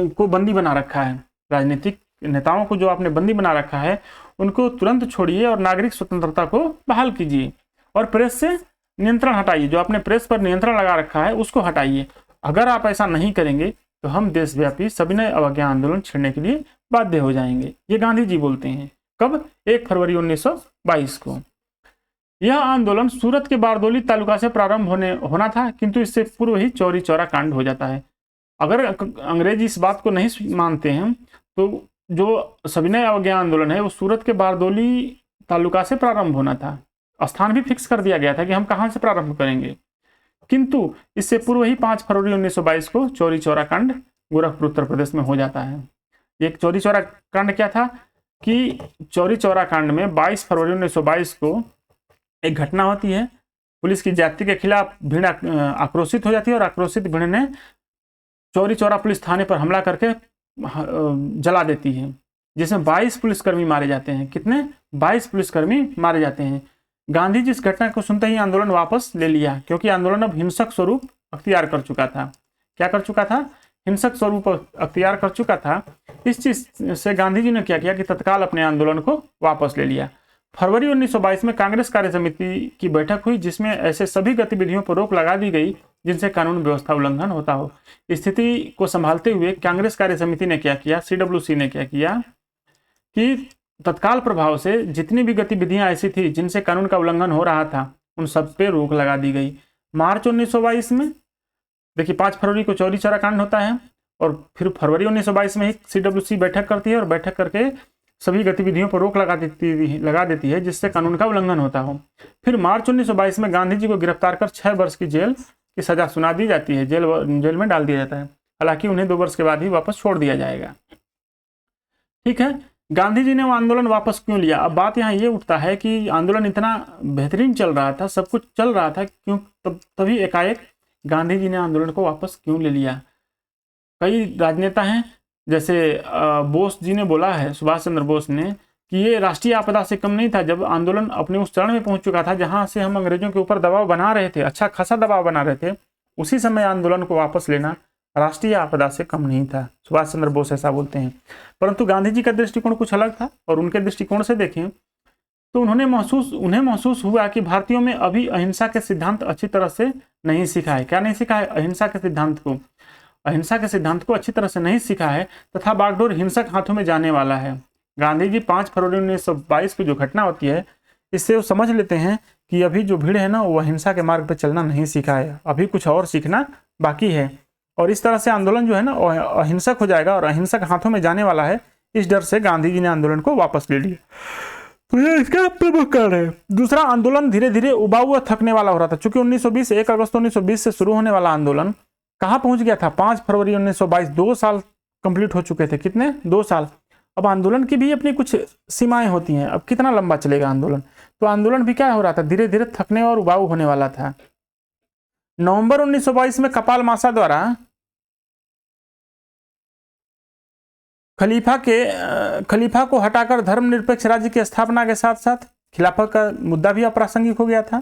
को बंदी बना रखा है, राजनीतिक नेताओं को जो आपने बंदी बना रखा है, उनको तुरंत छोड़िए और नागरिक स्वतंत्रता को बहाल कीजिए और प्रेस से नियंत्रण हटाइए। जो आपने प्रेस पर नियंत्रण लगा रखा है उसको हटाइए। अगर आप ऐसा नहीं करेंगे तो हम देशव्यापी सविनय अवज्ञा आंदोलन छेड़ने के लिए बाध्य हो जाएंगे। ये गांधी जी बोलते हैं। कब? 1 फरवरी 1922 को। यह आंदोलन सूरत के बारदोली तालुका से प्रारंभ होना था, किंतु इससे पूर्व ही चौरी चौरा कांड हो जाता है। अगर अंग्रेज इस बात को नहीं मानते हैं तो जो सविनय अवज्ञा आंदोलन है वो सूरत के बारदोली तालुका से प्रारंभ होना था। स्थान भी फिक्स कर दिया गया था कि हम कहां से प्रारंभ करेंगे, किंतु इससे पूर्व ही 5 फरवरी 1922 को चौरी चौरा कांड गोरखपुर उत्तर प्रदेश में हो जाता है। एक चौरी चौरा कांड क्या था कि चौरी चौरा कांड में 22 फरवरी 1922 को एक घटना होती है। पुलिस की ज्यादती के खिलाफ भीड़ आक्रोशित हो जाती है और आक्रोशित भीड़ ने चौरी चौरा पुलिस थाने पर हमला करके जला देती है, जिसमें 22 पुलिसकर्मी मारे जाते हैं। कितने? 22 पुलिसकर्मी मारे जाते हैं। गांधी जी इस घटना को सुनते ही आंदोलन वापस ले लिया, क्योंकि आंदोलन अब हिंसक स्वरूप अख्तियार कर चुका था। क्या कर चुका था? हिंसक स्वरूप अख्तियार कर चुका था। इस चीज से गांधी जी ने क्या किया कि तत्काल अपने आंदोलन को वापस ले लिया। फरवरी 1922 में कांग्रेस कार्य समिति की बैठक हुई, जिसमें ऐसे सभी गतिविधियों पर रोक लगा दी गई जिनसे कानून व्यवस्था उल्लंघन होता हो। स्थिति को संभालते हुए कांग्रेस कार्य समिति ने क्या किया, CWC ने क्या किया कि तत्काल प्रभाव से जितनी भी गतिविधियां ऐसी थी जिनसे कानून का उल्लंघन हो रहा था, उन सब पे रोक लगा दी गई। मार्च 1922 में देखिए 5 फरवरी को चौरी चौरा कांड होता है और फिर फरवरी 1922 में ही CWC बैठक करती है और बैठक करके सभी गतिविधियों पर रोक लगा देती है जिससे कानून का उल्लंघन होता हो। फिर मार्च 1922 में गांधी जी को गिरफ्तार कर 6 वर्ष की जेल की सजा सुना दी जाती है, जेल में डाल दिया जाता है। हालांकि उन्हें 2 वर्ष के बाद ही वापस छोड़ दिया जाएगा। ठीक है, गांधी जी ने वो आंदोलन वापस क्यों लिया? अब बात यहाँ ये उठता है कि आंदोलन इतना बेहतरीन चल रहा था, सब कुछ चल रहा था, क्यों तभी एकाएक गांधी जी ने आंदोलन को वापस क्यों ले लिया? कई राजनेता हैं, जैसे बोस जी ने बोला है, सुभाष चंद्र बोस ने, कि ये राष्ट्रीय आपदा से कम नहीं था। जब आंदोलन अपने उस चरण में पहुंच चुका था जहां से हम अंग्रेजों के ऊपर दबाव बना रहे थे, अच्छा खासा दबाव बना रहे थे, उसी समय आंदोलन को वापस लेना राष्ट्रीय आपदा से कम नहीं था। सुभाष चंद्र बोस ऐसा बोलते हैं। परंतु गांधी जी का दृष्टिकोण कुछ अलग था, और उनके दृष्टिकोण से देखें तो उन्हें महसूस हुआ कि भारतीयों में अभी अहिंसा के सिद्धांत अच्छी तरह से नहीं सीखा है। क्या नहीं सीखा है? अहिंसा के सिद्धांत को अच्छी तरह से नहीं सीखा है, तथा बागडोर हिंसक हाथों में जाने वाला है। गांधी जी 5 फरवरी 1922 की जो घटना होती है, इससे वो समझ लेते हैं कि अभी जो भीड़ है ना, वो अहिंसा के मार्ग पर चलना नहीं सीखा है, अभी कुछ और सीखना बाकी है। और इस तरह से आंदोलन जो है ना अहिंसक हो जाएगा और अहिंसक हाथों में जाने वाला है। इस डर से गांधी जी ने आंदोलन को वापस ले लिया। तो ये इसका प्रमुख कारण है। दूसरा, आंदोलन धीरे धीरे उबाऊ व थकने वाला हो रहा था, क्योंकि 1920 1 अगस्त 1920 से शुरू होने वाला आंदोलन कहाँ पहुंच गया था? 5 फरवरी 1922, 2 साल कंप्लीट हो चुके थे। कितने? 2 साल। अब आंदोलन की भी अपनी कुछ सीमाएं होती हैं, अब कितना लंबा चलेगा आंदोलन? तो आंदोलन भी क्या हो रहा था? धीरे धीरे थकने और उबाऊ होने वाला था। नवंबर 1922 में कपाल मासा द्वारा खलीफा को हटाकर धर्मनिरपेक्ष राज्य की स्थापना के साथ साथ खिलाफत का मुद्दा भी अप्रासंगिक हो गया था।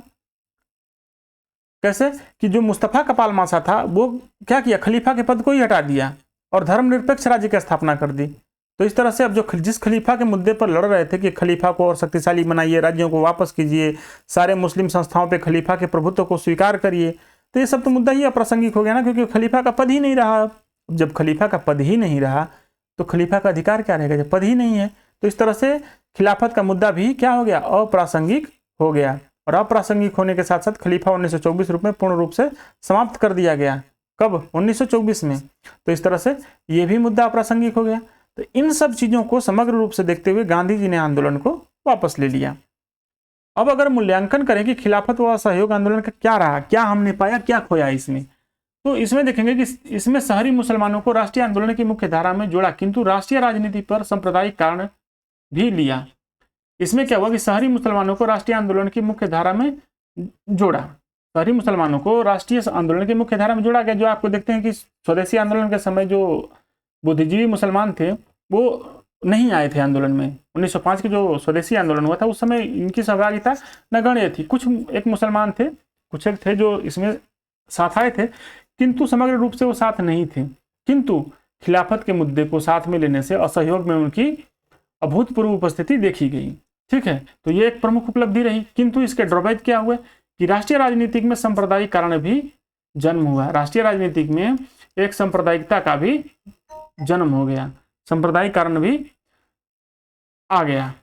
कैसे? कि जो मुस्तफा कपाल मासा था वो क्या किया? खलीफा के पद को ही हटा दिया और धर्मनिरपेक्ष राज्य की स्थापना कर दी। तो इस तरह से अब जो जिस खलीफा के मुद्दे पर लड़ रहे थे कि खलीफा को और शक्तिशाली बनाइए, राज्यों को वापस कीजिए, सारे मुस्लिम संस्थाओं पे खलीफा के प्रभुत्व को स्वीकार करिए, तो ये सब तो मुद्दा ही अप्रासंगिक हो गया ना, क्योंकि खलीफा का पद ही नहीं रहा। जब खलीफा का पद ही नहीं रहा तो खलीफा का अधिकार क्या रहेगा, जब पद ही नहीं है? तो इस तरह से खिलाफत का मुद्दा भी क्या हो गया? अप्रासंगिक हो गया। और अप्रासंगिक होने के साथ साथ खलीफा 1924 में पूर्ण रूप से समाप्त कर दिया गया। कब? 1924 में। तो इस तरह से ये भी मुद्दा अप्रासंगिक हो गया। तो इन सब चीजों को समग्र रूप से देखते हुए गांधी जी ने आंदोलन को वापस ले लिया। अब अगर मूल्यांकन करें कि खिलाफत व सहयोग आंदोलन का क्या रहा, क्या हमने पाया, क्या खोया इसमें, तो इसमें देखेंगे कि इसमें शहरी मुसलमानों को राष्ट्रीय आंदोलन की मुख्य धारा में जोड़ा, किंतु राष्ट्रीय राजनीति पर सांप्रदायिक कारण भी लिया। इसमें क्या हुआ कि शहरी मुसलमानों को राष्ट्रीय आंदोलन की मुख्य धारा में जोड़ा। शहरी मुसलमानों को राष्ट्रीय आंदोलन की मुख्य धारा में जोड़ा गया। जो आपको देखते हैं कि स्वदेशी आंदोलन के समय जो बुद्धिजीवी मुसलमान थे वो नहीं आए थे आंदोलन में। 1905 के जो स्वदेशी आंदोलन हुआ था उस समय इनकी सहभागिता नगण्य थी। कुछ एक मुसलमान थे, कुछ एक थे जो इसमें साथ आए थे, किंतु समग्र रूप से वो साथ नहीं थे। किंतु खिलाफत के मुद्दे को साथ में लेने से असहयोग में उनकी अभूतपूर्व उपस्थिति देखी गई। ठीक है, तो ये एक प्रमुख उपलब्धि रही। किंतु इसके ड्रॉबैक क्या हुए कि राष्ट्रीय राजनीतिक में सांप्रदायिक कारण भी जन्म हुआ। राष्ट्रीय राजनीतिक में एक सांप्रदायिकता का भी जन्म हो गया, सांप्रदायिक कारण भी आ गया।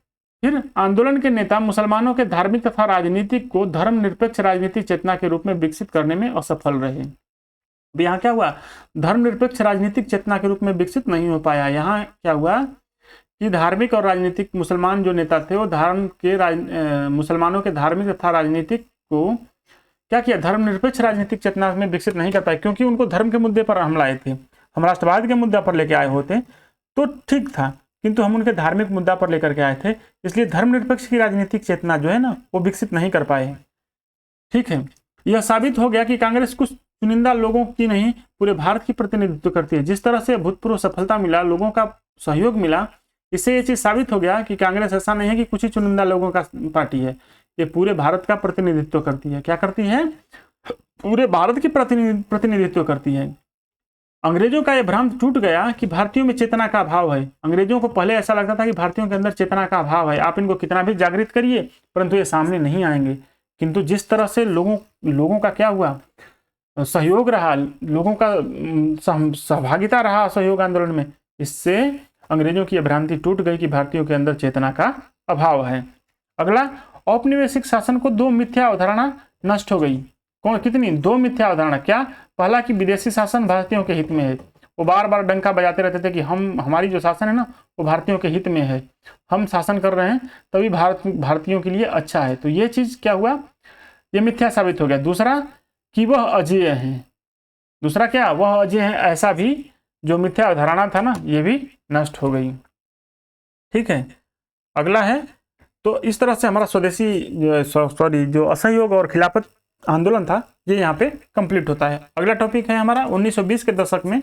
फिर आंदोलन के नेता मुसलमानों के धार्मिक तथा राजनीतिक को धर्मनिरपेक्ष राजनीतिक चेतना के रूप में विकसित करने में असफल रहे। यहाँ क्या हुआ? धर्मनिरपेक्ष राजनीतिक चेतना के रूप में विकसित नहीं हो पाया। यहाँ क्या हुआ कि धार्मिक और राजनीतिक मुसलमान जो नेता थे वो मुसलमानों के धार्मिक तथा राजनीतिक को क्या किया? धर्मनिरपेक्ष राजनीतिक चेतना में विकसित नहीं कर पाए, क्योंकि उनको धर्म के मुद्दे पर हम लाए थे। हम राष्ट्रवाद के मुद्दा पर लेके आए होते तो ठीक था, किंतु हम उनके धार्मिक मुद्दा पर लेकर के आए थे, इसलिए धर्मनिरपेक्ष की राजनीतिक चेतना जो है ना वो विकसित नहीं कर पाए। ठीक है, यह साबित हो गया कि कांग्रेस कुछ चुनिंदा लोगों की नहीं पूरे भारत की प्रतिनिधित्व करती है। जिस तरह से भूतपूर्व सफलता मिला, लोगों का सहयोग मिला, इससे ये चीज साबित हो गया कि कांग्रेस ऐसा नहीं है कि कुछ ही चुनिंदा लोगों का पार्टी है, ये पूरे भारत का प्रतिनिधित्व करती है। क्या करती है? पूरे भारत की प्रतिनिधित्व करती है। अंग्रेजों का यह भ्रम टूट गया कि भारतीयों में चेतना का अभाव है। अंग्रेजों को पहले ऐसा लगता था कि भारतीयों के अंदर चेतना का अभाव है, आप इनको कितना भी जागृत करिए परंतु ये सामने नहीं आएंगे। किंतु जिस तरह से लोगों का क्या हुआ? सहयोग रहा, लोगों का सहभागिता रहा सहयोग आंदोलन में, इससे अंग्रेजों की भ्रांति टूट गई कि भारतीयों के अंदर चेतना का अभाव है। अगला, औपनिवेशिक शासन को 2 मिथ्या अवधारणा नष्ट हो गई। कौन? कितनी? 2 मिथ्या अवधारणा। क्या? पहला कि विदेशी शासन भारतीयों के हित में है। वो बार बार डंका बजाते रहते थे कि हमारी जो शासन है ना वो भारतीयों के हित में है, हम शासन कर रहे हैं तभी भारतीयों के लिए अच्छा है। तो ये चीज क्या हुआ? ये मिथ्या साबित हो गया। दूसरा कि वह अजेय है। दूसरा क्या? वह अजेय है, ऐसा भी जो मिथ्या अवधारणा था ना ये भी नष्ट हो गई। ठीक है, अगला है, तो इस तरह से हमारा स्वदेशी सॉरी जो असहयोग और खिलाफत आंदोलन था ये यहाँ पे कंप्लीट होता है। अगला टॉपिक है हमारा 1920 के दशक में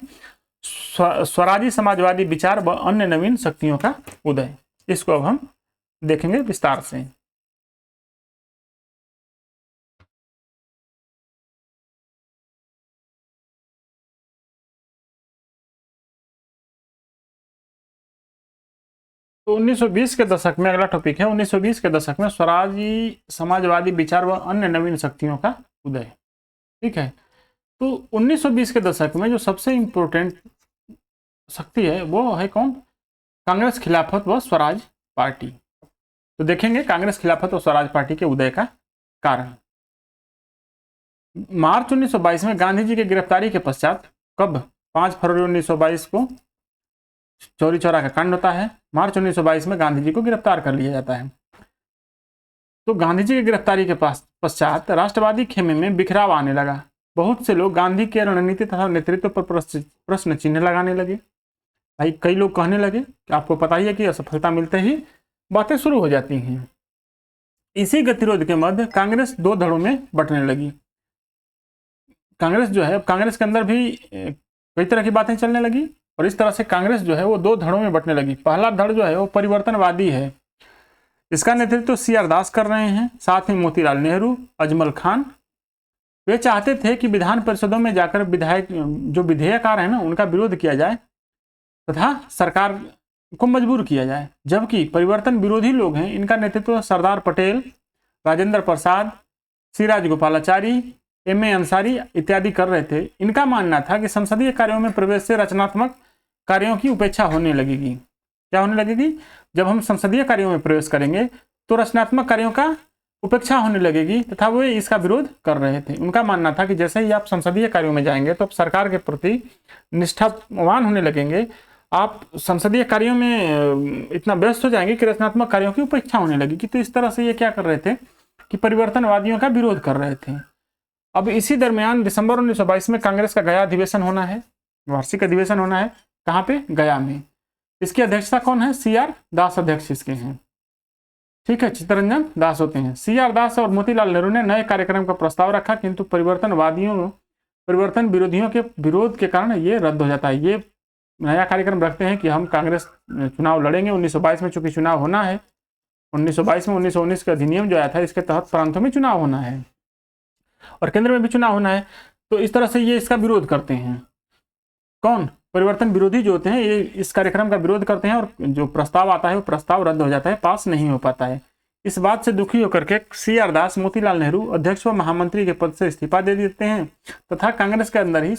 स्वराजी समाजवादी विचार व अन्य नवीन शक्तियों का उदय। इसको अब हम देखेंगे विस्तार से। तो 1920 के दशक में अगला टॉपिक है 1920 के दशक में स्वराजी समाजवादी विचार व अन्य नवीन शक्तियों का उदय। ठीक है, तो 1920 के दशक में जो सबसे इंपॉर्टेंट शक्ति है वो है कौन? कांग्रेस खिलाफत व स्वराज पार्टी। तो देखेंगे कांग्रेस खिलाफत व स्वराज पार्टी के उदय का कारण। मार्च 1922 में गांधी जी की गिरफ्तारी के पश्चात, कब? 5 फरवरी 1922 को चौरी चौरा का कांड होता है। मार्च 1922 में गांधी जी को गिरफ्तार कर लिया जाता है। तो गांधी जी की गिरफ्तारी के पश्चात राष्ट्रवादी खेमे में बिखराव आने लगा। बहुत से लोग गांधी के रणनीति तथा नेतृत्व पर प्रश्न चिन्ह लगाने लगे। भाई कई लोग कहने लगे कि आपको पता ही है कि असफलता मिलते ही बातें शुरू हो जाती हैं। इसी गतिरोध के मध्य कांग्रेस दो धड़ों में बंटने लगी। कांग्रेस जो है, कांग्रेस के अंदर भी कई तरह की बातें चलने लगी और इस तरह से कांग्रेस जो है वो दो धड़ों में बंटने लगी। पहला धड़ जो है वो परिवर्तनवादी है, इसका नेतृत्व CR दास कर रहे हैं, साथ में मोतीलाल नेहरू, अजमल खान। वे चाहते थे कि विधान परिषदों में जाकर जो विधेयक आ रहे हैं ना उनका विरोध किया जाए तथा सरकार को मजबूर किया जाए। जबकि परिवर्तन विरोधी लोग हैं, इनका नेतृत्व सरदार पटेल, राजेंद्र प्रसाद, सी राजगोपालाचारी, M.A. अंसारी इत्यादि कर रहे थे। इनका मानना था कि संसदीय कार्यों में प्रवेश से रचनात्मक कार्यों की उपेक्षा होने लगेगी। क्या होने लगेगी? जब हम संसदीय कार्यों में प्रवेश करेंगे तो रचनात्मक कार्यों का उपेक्षा होने लगेगी तथा वे इसका विरोध कर रहे थे। उनका मानना था कि जैसे ही आप संसदीय कार्यों में जाएंगे तो आप सरकार के प्रति निष्ठावान होने लगेंगे, आप संसदीय कार्यों में इतना व्यस्त हो जाएंगे कि रचनात्मक कार्यों की उपेक्षा होने लगेगी। तो इस तरह से ये क्या कर रहे थे कि परिवर्तनवादियों का विरोध कर रहे थे। अब इसी दरमियान दिसंबर 1922 में कांग्रेस का गया अधिवेशन होना है, वार्षिक अधिवेशन होना है। कहाँ पे? गया में। इसकी अध्यक्षता कौन है? CR दास अध्यक्ष इसके हैं। ठीक है, चित्तरंजन दास होते हैं। CR दास और मोतीलाल नेहरू ने नए कार्यक्रम का प्रस्ताव रखा, किंतु परिवर्तन विरोधियों के विरोध के कारण ये रद्द हो जाता है। ये नया कार्यक्रम रखते हैं कि हम कांग्रेस चुनाव लड़ेंगे। 1922 में चूंकि चुनाव होना है, 1922 में 1919 का अधिनियम जो आया था इसके तहत प्रांतों में चुनाव होना है और केंद्र में भी चुनाव होना है। तो इस तरह से ये इसका विरोध करते हैं। कौन? परिवर्तन विरोधी जो होते हैं ये इस कार्यक्रम का विरोध करते हैं और जो प्रस्ताव आता है वो प्रस्ताव रद्द हो जाता है, पास नहीं हो पाता है। इस बात से दुखी होकर के CR दास मोतीलाल नेहरू अध्यक्ष व महामंत्री के पद से इस्तीफा दे देते हैं तथा कांग्रेस के अंदर ही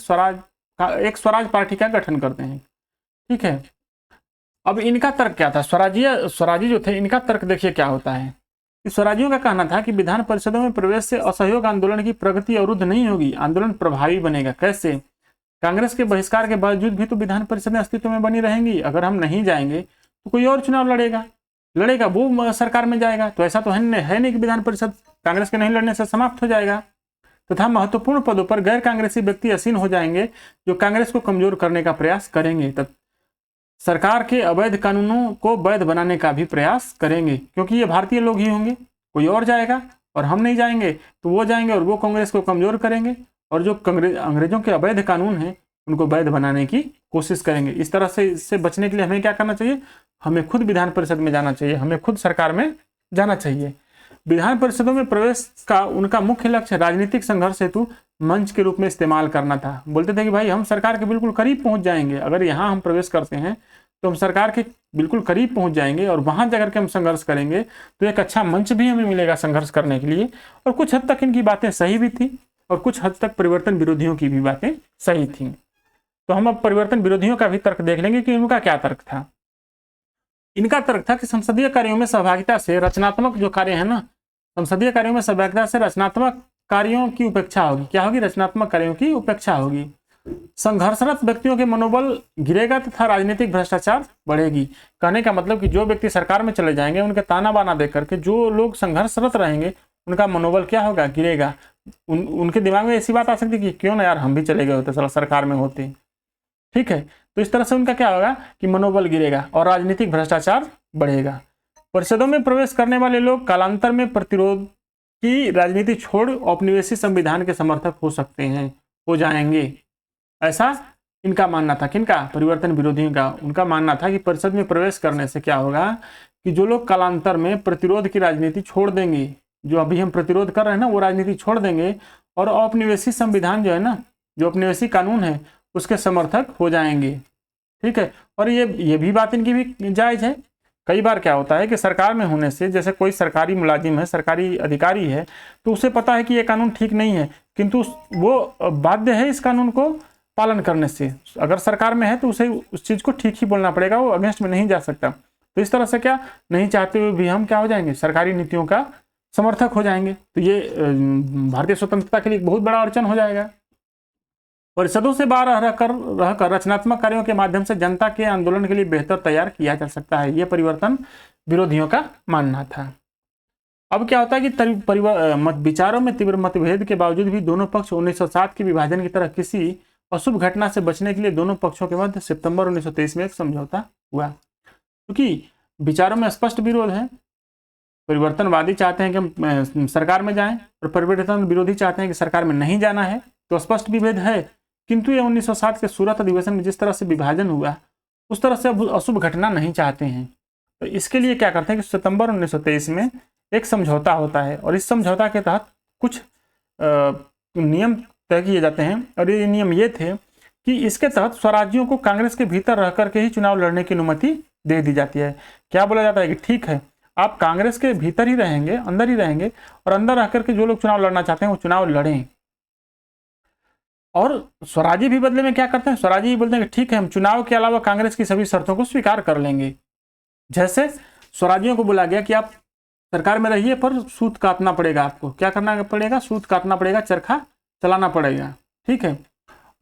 एक स्वराज पार्टी का गठन करते हैं। ठीक है, अब इनका तर्क क्या था? स्वराजी जो थे इनका तर्क देखिए क्या होता है। स्वराजियों का कहना था कि विधान परिषदों में प्रवेश से असहयोग आंदोलन की प्रगति अवरुद्ध नहीं होगी, आंदोलन प्रभावी बनेगा। कैसे? कांग्रेस के बहिष्कार के बावजूद भी तो विधान परिषदें अस्तित्व में बनी रहेंगी। अगर हम नहीं जाएंगे तो कोई और चुनाव लड़ेगा, वो सरकार में जाएगा। तो ऐसा तो है नहीं कि विधान परिषद कांग्रेस के नहीं लड़ने से समाप्त हो जाएगा। तथा महत्वपूर्ण पदों पर गैर कांग्रेसी व्यक्ति आसीन हो जाएंगे जो कांग्रेस को कमजोर करने का प्रयास करेंगे। सरकार के अवैध कानूनों को वैध बनाने का भी प्रयास करेंगे, क्योंकि ये भारतीय लोग ही होंगे। कोई और जाएगा और हम नहीं जाएंगे तो वो जाएंगे और वो कांग्रेस को कमजोर करेंगे और जो अंग्रेजों के अवैध कानून हैं उनको वैध बनाने की कोशिश करेंगे। इस तरह से इससे बचने के लिए हमें क्या करना चाहिए? हमें खुद विधान परिषद में जाना चाहिए, हमें खुद सरकार में जाना चाहिए। विधान परिषदों में प्रवेश का उनका मुख्य लक्ष्य राजनीतिक संघर्ष हेतु मंच के रूप में इस्तेमाल करना था। बोलते थे कि भाई हम सरकार के बिल्कुल करीब पहुंच जाएंगे, अगर यहाँ हम प्रवेश करते हैं तो हम सरकार के बिल्कुल करीब पहुंच जाएंगे और वहां जाकर के हम संघर्ष करेंगे तो एक अच्छा मंच भी हमें मिलेगा संघर्ष करने के लिए। और कुछ हद तक इनकी बातें सही भी थी और कुछ हद तक परिवर्तन विरोधियों की भी बातें सही थी। तो हम अब परिवर्तन विरोधियों का भी तर्क देख लेंगे कि उनका क्या तर्क था। इनका तर्क था कि संसदीय कार्यों में सहभागिता से रचनात्मक जो कार्य है ना, संसदीय कार्यों में सहभागिता से रचनात्मक कार्यों की उपेक्षा होगी। क्या होगी? रचनात्मक कार्यों की उपेक्षा होगी। संघर्षरत व्यक्तियों के मनोबल गिरेगा तथा राजनीतिक भ्रष्टाचार बढ़ेगी। कहने का मतलब कि जो व्यक्ति सरकार में चले जाएंगे उनके ताना बाना देख करके जो लोग संघर्षरत रहेंगे उनका मनोबल क्या होगा? गिरेगा। उनके दिमाग में ऐसी बात आ सकती है कि क्यों ना यार हम भी चले गए होते, सरकार में होते। ठीक है, तो इस तरह से उनका क्या होगा कि मनोबल गिरेगा और राजनीतिक भ्रष्टाचार बढ़ेगा। परिषदों में प्रवेश करने वाले लोग कालांतर में प्रतिरोध की राजनीति छोड़ औपनिवेशिक संविधान के समर्थक हो सकते हैं, हो जाएंगे, ऐसा इनका मानना था। किनका? परिवर्तन विरोधियों का। उनका मानना था कि परिषद में प्रवेश करने से क्या होगा कि जो लोग कालांतर में प्रतिरोध की राजनीति छोड़ देंगे, जो अभी हम प्रतिरोध कर रहे हैं ना, वो राजनीति छोड़ देंगे और औपनिवेशिक संविधान जो है ना, जो औपनिवेशिक कानून है, उसके समर्थक हो जाएंगे। ठीक है, और ये भी बात इनकी भी जायज है। कई बार क्या होता है कि सरकार में होने से, जैसे कोई सरकारी मुलाजिम है, सरकारी अधिकारी है, तो उसे पता है कि ये कानून ठीक नहीं है, किंतु वो बाध्य है इस कानून को पालन करने से। अगर सरकार में है तो उसे उस चीज़ को ठीक ही बोलना पड़ेगा, वो अगेंस्ट में नहीं जा सकता। तो इस तरह से क्या, नहीं चाहते हुए भी हम क्या हो जाएंगे, सरकारी नीतियों का समर्थक हो जाएंगे। तो ये भारतीय स्वतंत्रता के लिए बहुत बड़ा अड़चन हो जाएगा। परिषदों से बाहर रहकर रचनात्मक कार्यों के माध्यम से जनता के आंदोलन के लिए बेहतर तैयार किया जा सकता है, ये परिवर्तन विरोधियों का मानना था। अब क्या होता है कि विचारों में तीव्र मतभेद के बावजूद भी दोनों पक्ष 1907 के विभाजन की तरह किसी अशुभ घटना से बचने के लिए दोनों पक्षों के मध्य सितंबर 1923 में एक समझौता हुआ। क्योंकि विचारों में स्पष्ट विरोध है, परिवर्तनवादी चाहते हैं कि हम सरकार में जाएं और परिवर्तन विरोधी चाहते हैं कि सरकार में नहीं जाना है, तो स्पष्ट विभेद है। किंतु ये 1907 के सूरत अधिवेशन में जिस तरह से विभाजन हुआ, उस तरह से अशुभ घटना नहीं चाहते हैं। तो इसके लिए क्या करते हैं कि सितंबर 1923 में एक समझौता होता है और इस समझौता के तहत कुछ नियम तय किए जाते हैं। और ये नियम ये थे कि इसके तहत स्वराज्यों को कांग्रेस के भीतर रह करके ही चुनाव लड़ने की अनुमति दे दी जाती है। क्या बोला जाता है कि ठीक है, आप कांग्रेस के भीतर ही रहेंगे, अंदर ही रहेंगे, और अंदर रह करके जो लोग चुनाव लड़ना चाहते हैं वो चुनाव लड़ें। और स्वराजी भी बदले में क्या करते हैं, स्वराजी भी बोलते हैं कि ठीक है, हम चुनाव के अलावा कांग्रेस की सभी शर्तों को स्वीकार कर लेंगे। जैसे स्वराजियों को बोला गया कि आप सरकार में रहिए पर सूत काटना पड़ेगा, आपको क्या करना पड़ेगा, सूत काटना पड़ेगा, चरखा चलाना पड़ेगा। ठीक है,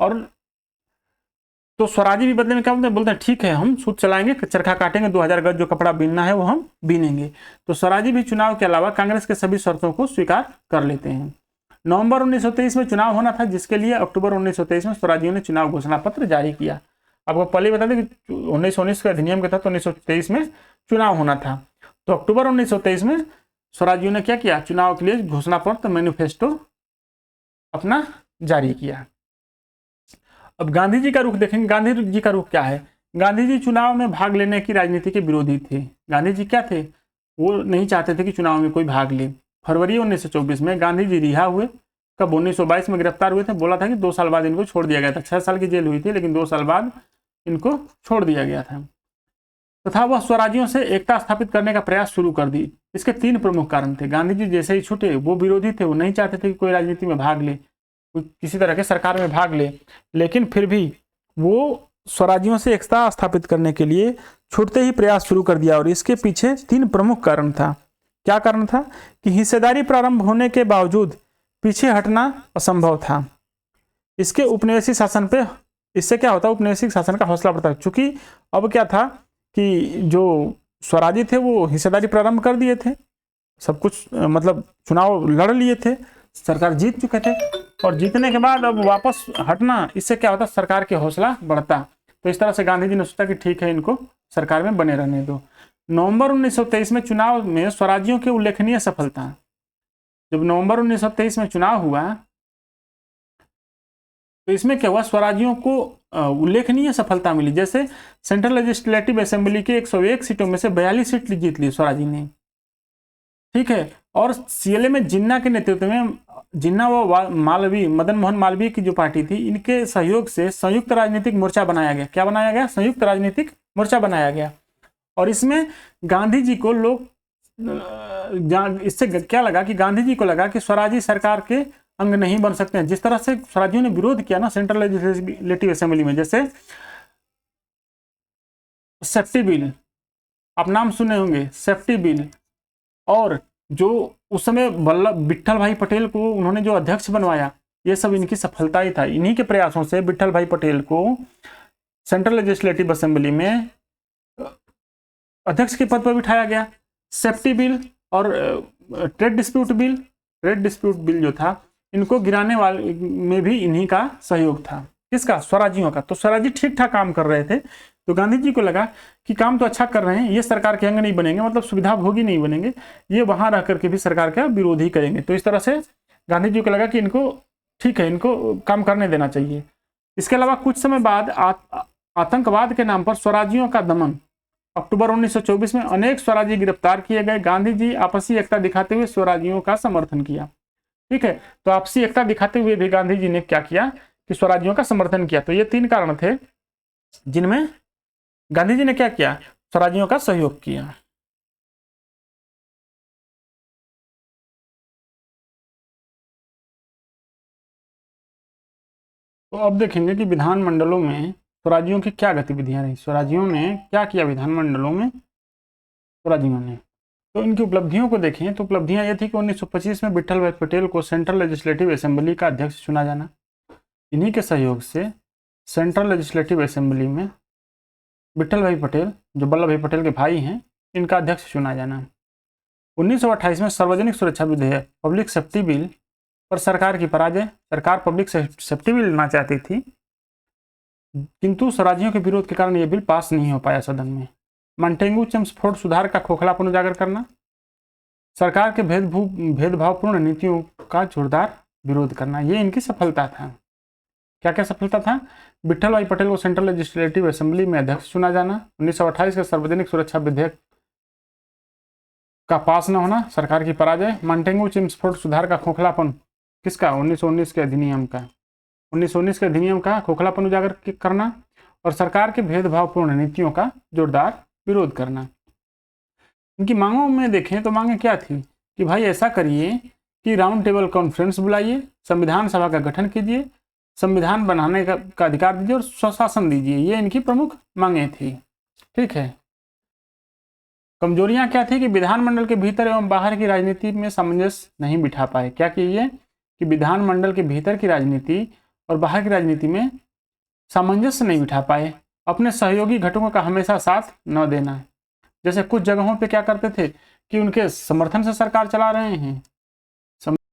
और तो स्वराजी भी बदले में क्या बोलते हैं, ठीक है, हम सूत चलाएंगे, चरखा काटेंगे, 2000 गज जो कपड़ा बीनना है वो हम बीनेंगे। तो स्वराजी भी चुनाव के अलावा कांग्रेस के सभी शर्तों को स्वीकार कर लेते हैं। नवंबर 1923 में चुनाव होना था, जिसके लिए अक्टूबर 1923 में स्वराजियों ने चुनाव घोषणा पत्र जारी किया। आपको पहले बता दें कि 1919 के अधिनियम के तहत 1923 में चुनाव होना था। तो अक्टूबर 1923 में स्वराजियों ने क्या किया, चुनाव के लिए घोषणा पत्र, मैनिफेस्टो अपना जारी किया। अब गांधी जी का रुख देखेंगे। गांधी जी का रुख क्या है? गांधी जी चुनाव में भाग लेने की राजनीति के विरोधी थे। गांधी जी क्या थे, वो नहीं चाहते थे कि चुनाव में कोई भाग ले। फरवरी 1924 में गांधी जी रिहा हुए। कब? 1922 में गिरफ्तार हुए थे। बोला था कि 2 साल बाद इनको छोड़ दिया गया था। 6 साल की जेल हुई थी, लेकिन 2 साल बाद इनको छोड़ दिया गया था। तथा वह स्वराज्यों से एकता स्थापित करने का प्रयास शुरू कर दी। इसके 3 प्रमुख कारण थे। गांधी जी जैसे ही छूटे, वो विरोधी थे, वो नहीं चाहते थे कि कोई राजनीति में भाग ले, कोई किसी तरह के सरकार में भाग ले, लेकिन फिर भी वो स्वराज्यों से एकता स्थापित करने के लिए छूटते ही प्रयास शुरू कर दिया। और इसके पीछे 3 प्रमुख कारण था। क्या कारण था? कि हिस्सेदारी प्रारंभ होने के बावजूद पीछे हटना असंभव था। इसके उपनिवेशिक शासन पे, इससे क्या होता है, उपनिवेशिक शासन का हौसला बढ़ता है। चूंकि अब क्या था कि जो स्वराजी थे वो हिस्सेदारी प्रारंभ कर दिए थे, सब कुछ मतलब चुनाव लड़ लिए थे, सरकार जीत चुके थे, और जीतने के बाद अब वापस हटना, इससे क्या होता, सरकार के हौसला बढ़ता। तो इस तरह से गांधी जी ने सोचा कि ठीक है, इनको सरकार में बने रहने दो। नवंबर 1923 में चुनाव में स्वराजियों की उल्लेखनीय सफलता। जब नवंबर 1923 में चुनाव हुआ तो इसमें क्या हुआ, स्वराजियों को उल्लेखनीय सफलता मिली। जैसे सेंट्रल लेजिस्लेटिव असेंबली के 101 सीटों में से 42 सीट जीत ली स्वराजी ने। ठीक है, और सीएलए में जिन्ना के नेतृत्व में, जिन्ना व मालवीय, मदन मोहन मालवीय की जो पार्टी थी, इनके सहयोग से संयुक्त राजनीतिक मोर्चा बनाया गया। क्या बनाया गया? संयुक्त राजनीतिक मोर्चा बनाया गया। और इसमें गांधी जी को लोग, इससे क्या लगा कि गांधी जी को लगा कि स्वराजी सरकार के अंग नहीं बन सकते हैं। जिस तरह से स्वराजियों ने विरोध किया ना सेंट्रल लेजिस्लेटिव असेंबली में, जैसे सेफ्टी बिल, आप नाम सुने होंगे, सेफ्टी बिल, और जो उस समय विट्ठल भाई पटेल को उन्होंने जो अध्यक्ष बनवाया, ये सब इनकी सफलता ही था। इन्हीं के प्रयासों से विट्ठल भाई पटेल को सेंट्रल लेजिस्लेटिव असेंबली में अध्यक्ष के पद पर बिठाया गया। सेफ्टी बिल और ट्रेड डिस्प्यूट बिल जो था, इनको गिराने वाले में भी इन्हीं का सहयोग था। किसका? स्वराज्यों का। तो स्वराज्य ठीक ठाक काम कर रहे थे, तो गांधी जी को लगा कि काम तो अच्छा कर रहे हैं, ये सरकार के अंग नहीं बनेंगे, मतलब सुविधा भोगी नहीं बनेंगे, ये वहां रह करके भी सरकार का विरोधी करेंगे। तो इस तरह से गांधी जी को लगा कि इनको ठीक है, इनको काम करने देना चाहिए। इसके अलावा कुछ समय बाद आतंकवाद के नाम पर स्वराज्यों का दमन, अक्टूबर 1924 में अनेक स्वराज्य गिरफ्तार किए गए। गांधी जी आपसी एकता दिखाते हुए स्वराज्यों का समर्थन किया। ठीक है, तो आपसी एकता दिखाते हुए भी गांधी जी ने क्या किया कि स्वराज्यों का समर्थन किया। तो ये 3 कारण थे जिनमें गांधी जी ने क्या किया? स्वराज्यों का सहयोग किया। तो अब देखेंगे कि विधानमंडलों में स्वराज्यों की क्या गतिविधियां रही, स्वराज्यों ने क्या किया विधानमंडलों में, स्वराज्यों ने। तो इनकी उपलब्धियों को देखें तो उपलब्धियां ये थी कि 1925 में विट्ठल भाई पटेल को सेंट्रल लेजिस्लेटिव असेंबली का अध्यक्ष चुना जाना। इन्हीं के सहयोग से सेंट्रल लेजिस्लेटिव असेंबली में विट्ठल भाई पटेल, जो वल्लभ भाई पटेल के भाई हैं, इनका अध्यक्ष चुना जाना। 1928 में सार्वजनिक सुरक्षा विधेयक, पब्लिक सेफ्टी बिल पर सरकार की पराजय। सरकार पब्लिक सेफ्टी बिल लाना चाहती थी, किंतु स्वराज्यों के विरोध के कारण यह बिल पास नहीं हो पाया सदन में। मॉन्टेगू चेम्सफोर्ड सुधार का खोखलापन उजागर करना, सरकार के भेदभावपूर्ण नीतियों का जोरदार विरोध करना, ये इनकी सफलता था। क्या क्या सफलता था? विट्ठल भाई पटेल को सेंट्रल लेजिस्लेटिव असेंबली में अध्यक्ष चुना जाना, 1928 के सार्वजनिक सुरक्षा विधेयक का पास न होना, सरकार की पराजय, मॉन्टेगू चेम्सफोर्ड सुधार का खोखलापन, किसका? 1919 के अधिनियम का, 1919 के अधिनियम का खोखलापन उजागर करना, और सरकार के भेदभावपूर्ण नीतियों का जोरदार विरोध करना। इनकी मांगों में देखें तो मांगे क्या थी कि भाई ऐसा करिए कि राउंड टेबल कॉन्फ्रेंस बुलाइए, संविधान सभा का गठन कीजिए, संविधान बनाने का अधिकार दीजिए और स्वशासन दीजिए, ये इनकी प्रमुख मांगे थी। ठीक है, कमजोरियां क्या थी कि विधानमंडल के भीतर एवं बाहर की राजनीति में सामंजस्य नहीं बिठा पाए। क्या कीजिए कि विधानमंडल के भीतर की राजनीति और बाहर की राजनीति में सामंजस्य नहीं बिठा पाए, अपने सहयोगी घटकों का हमेशा साथ न देना। जैसे कुछ जगहों पे क्या करते थे कि उनके समर्थन से सरकार चला रहे हैं,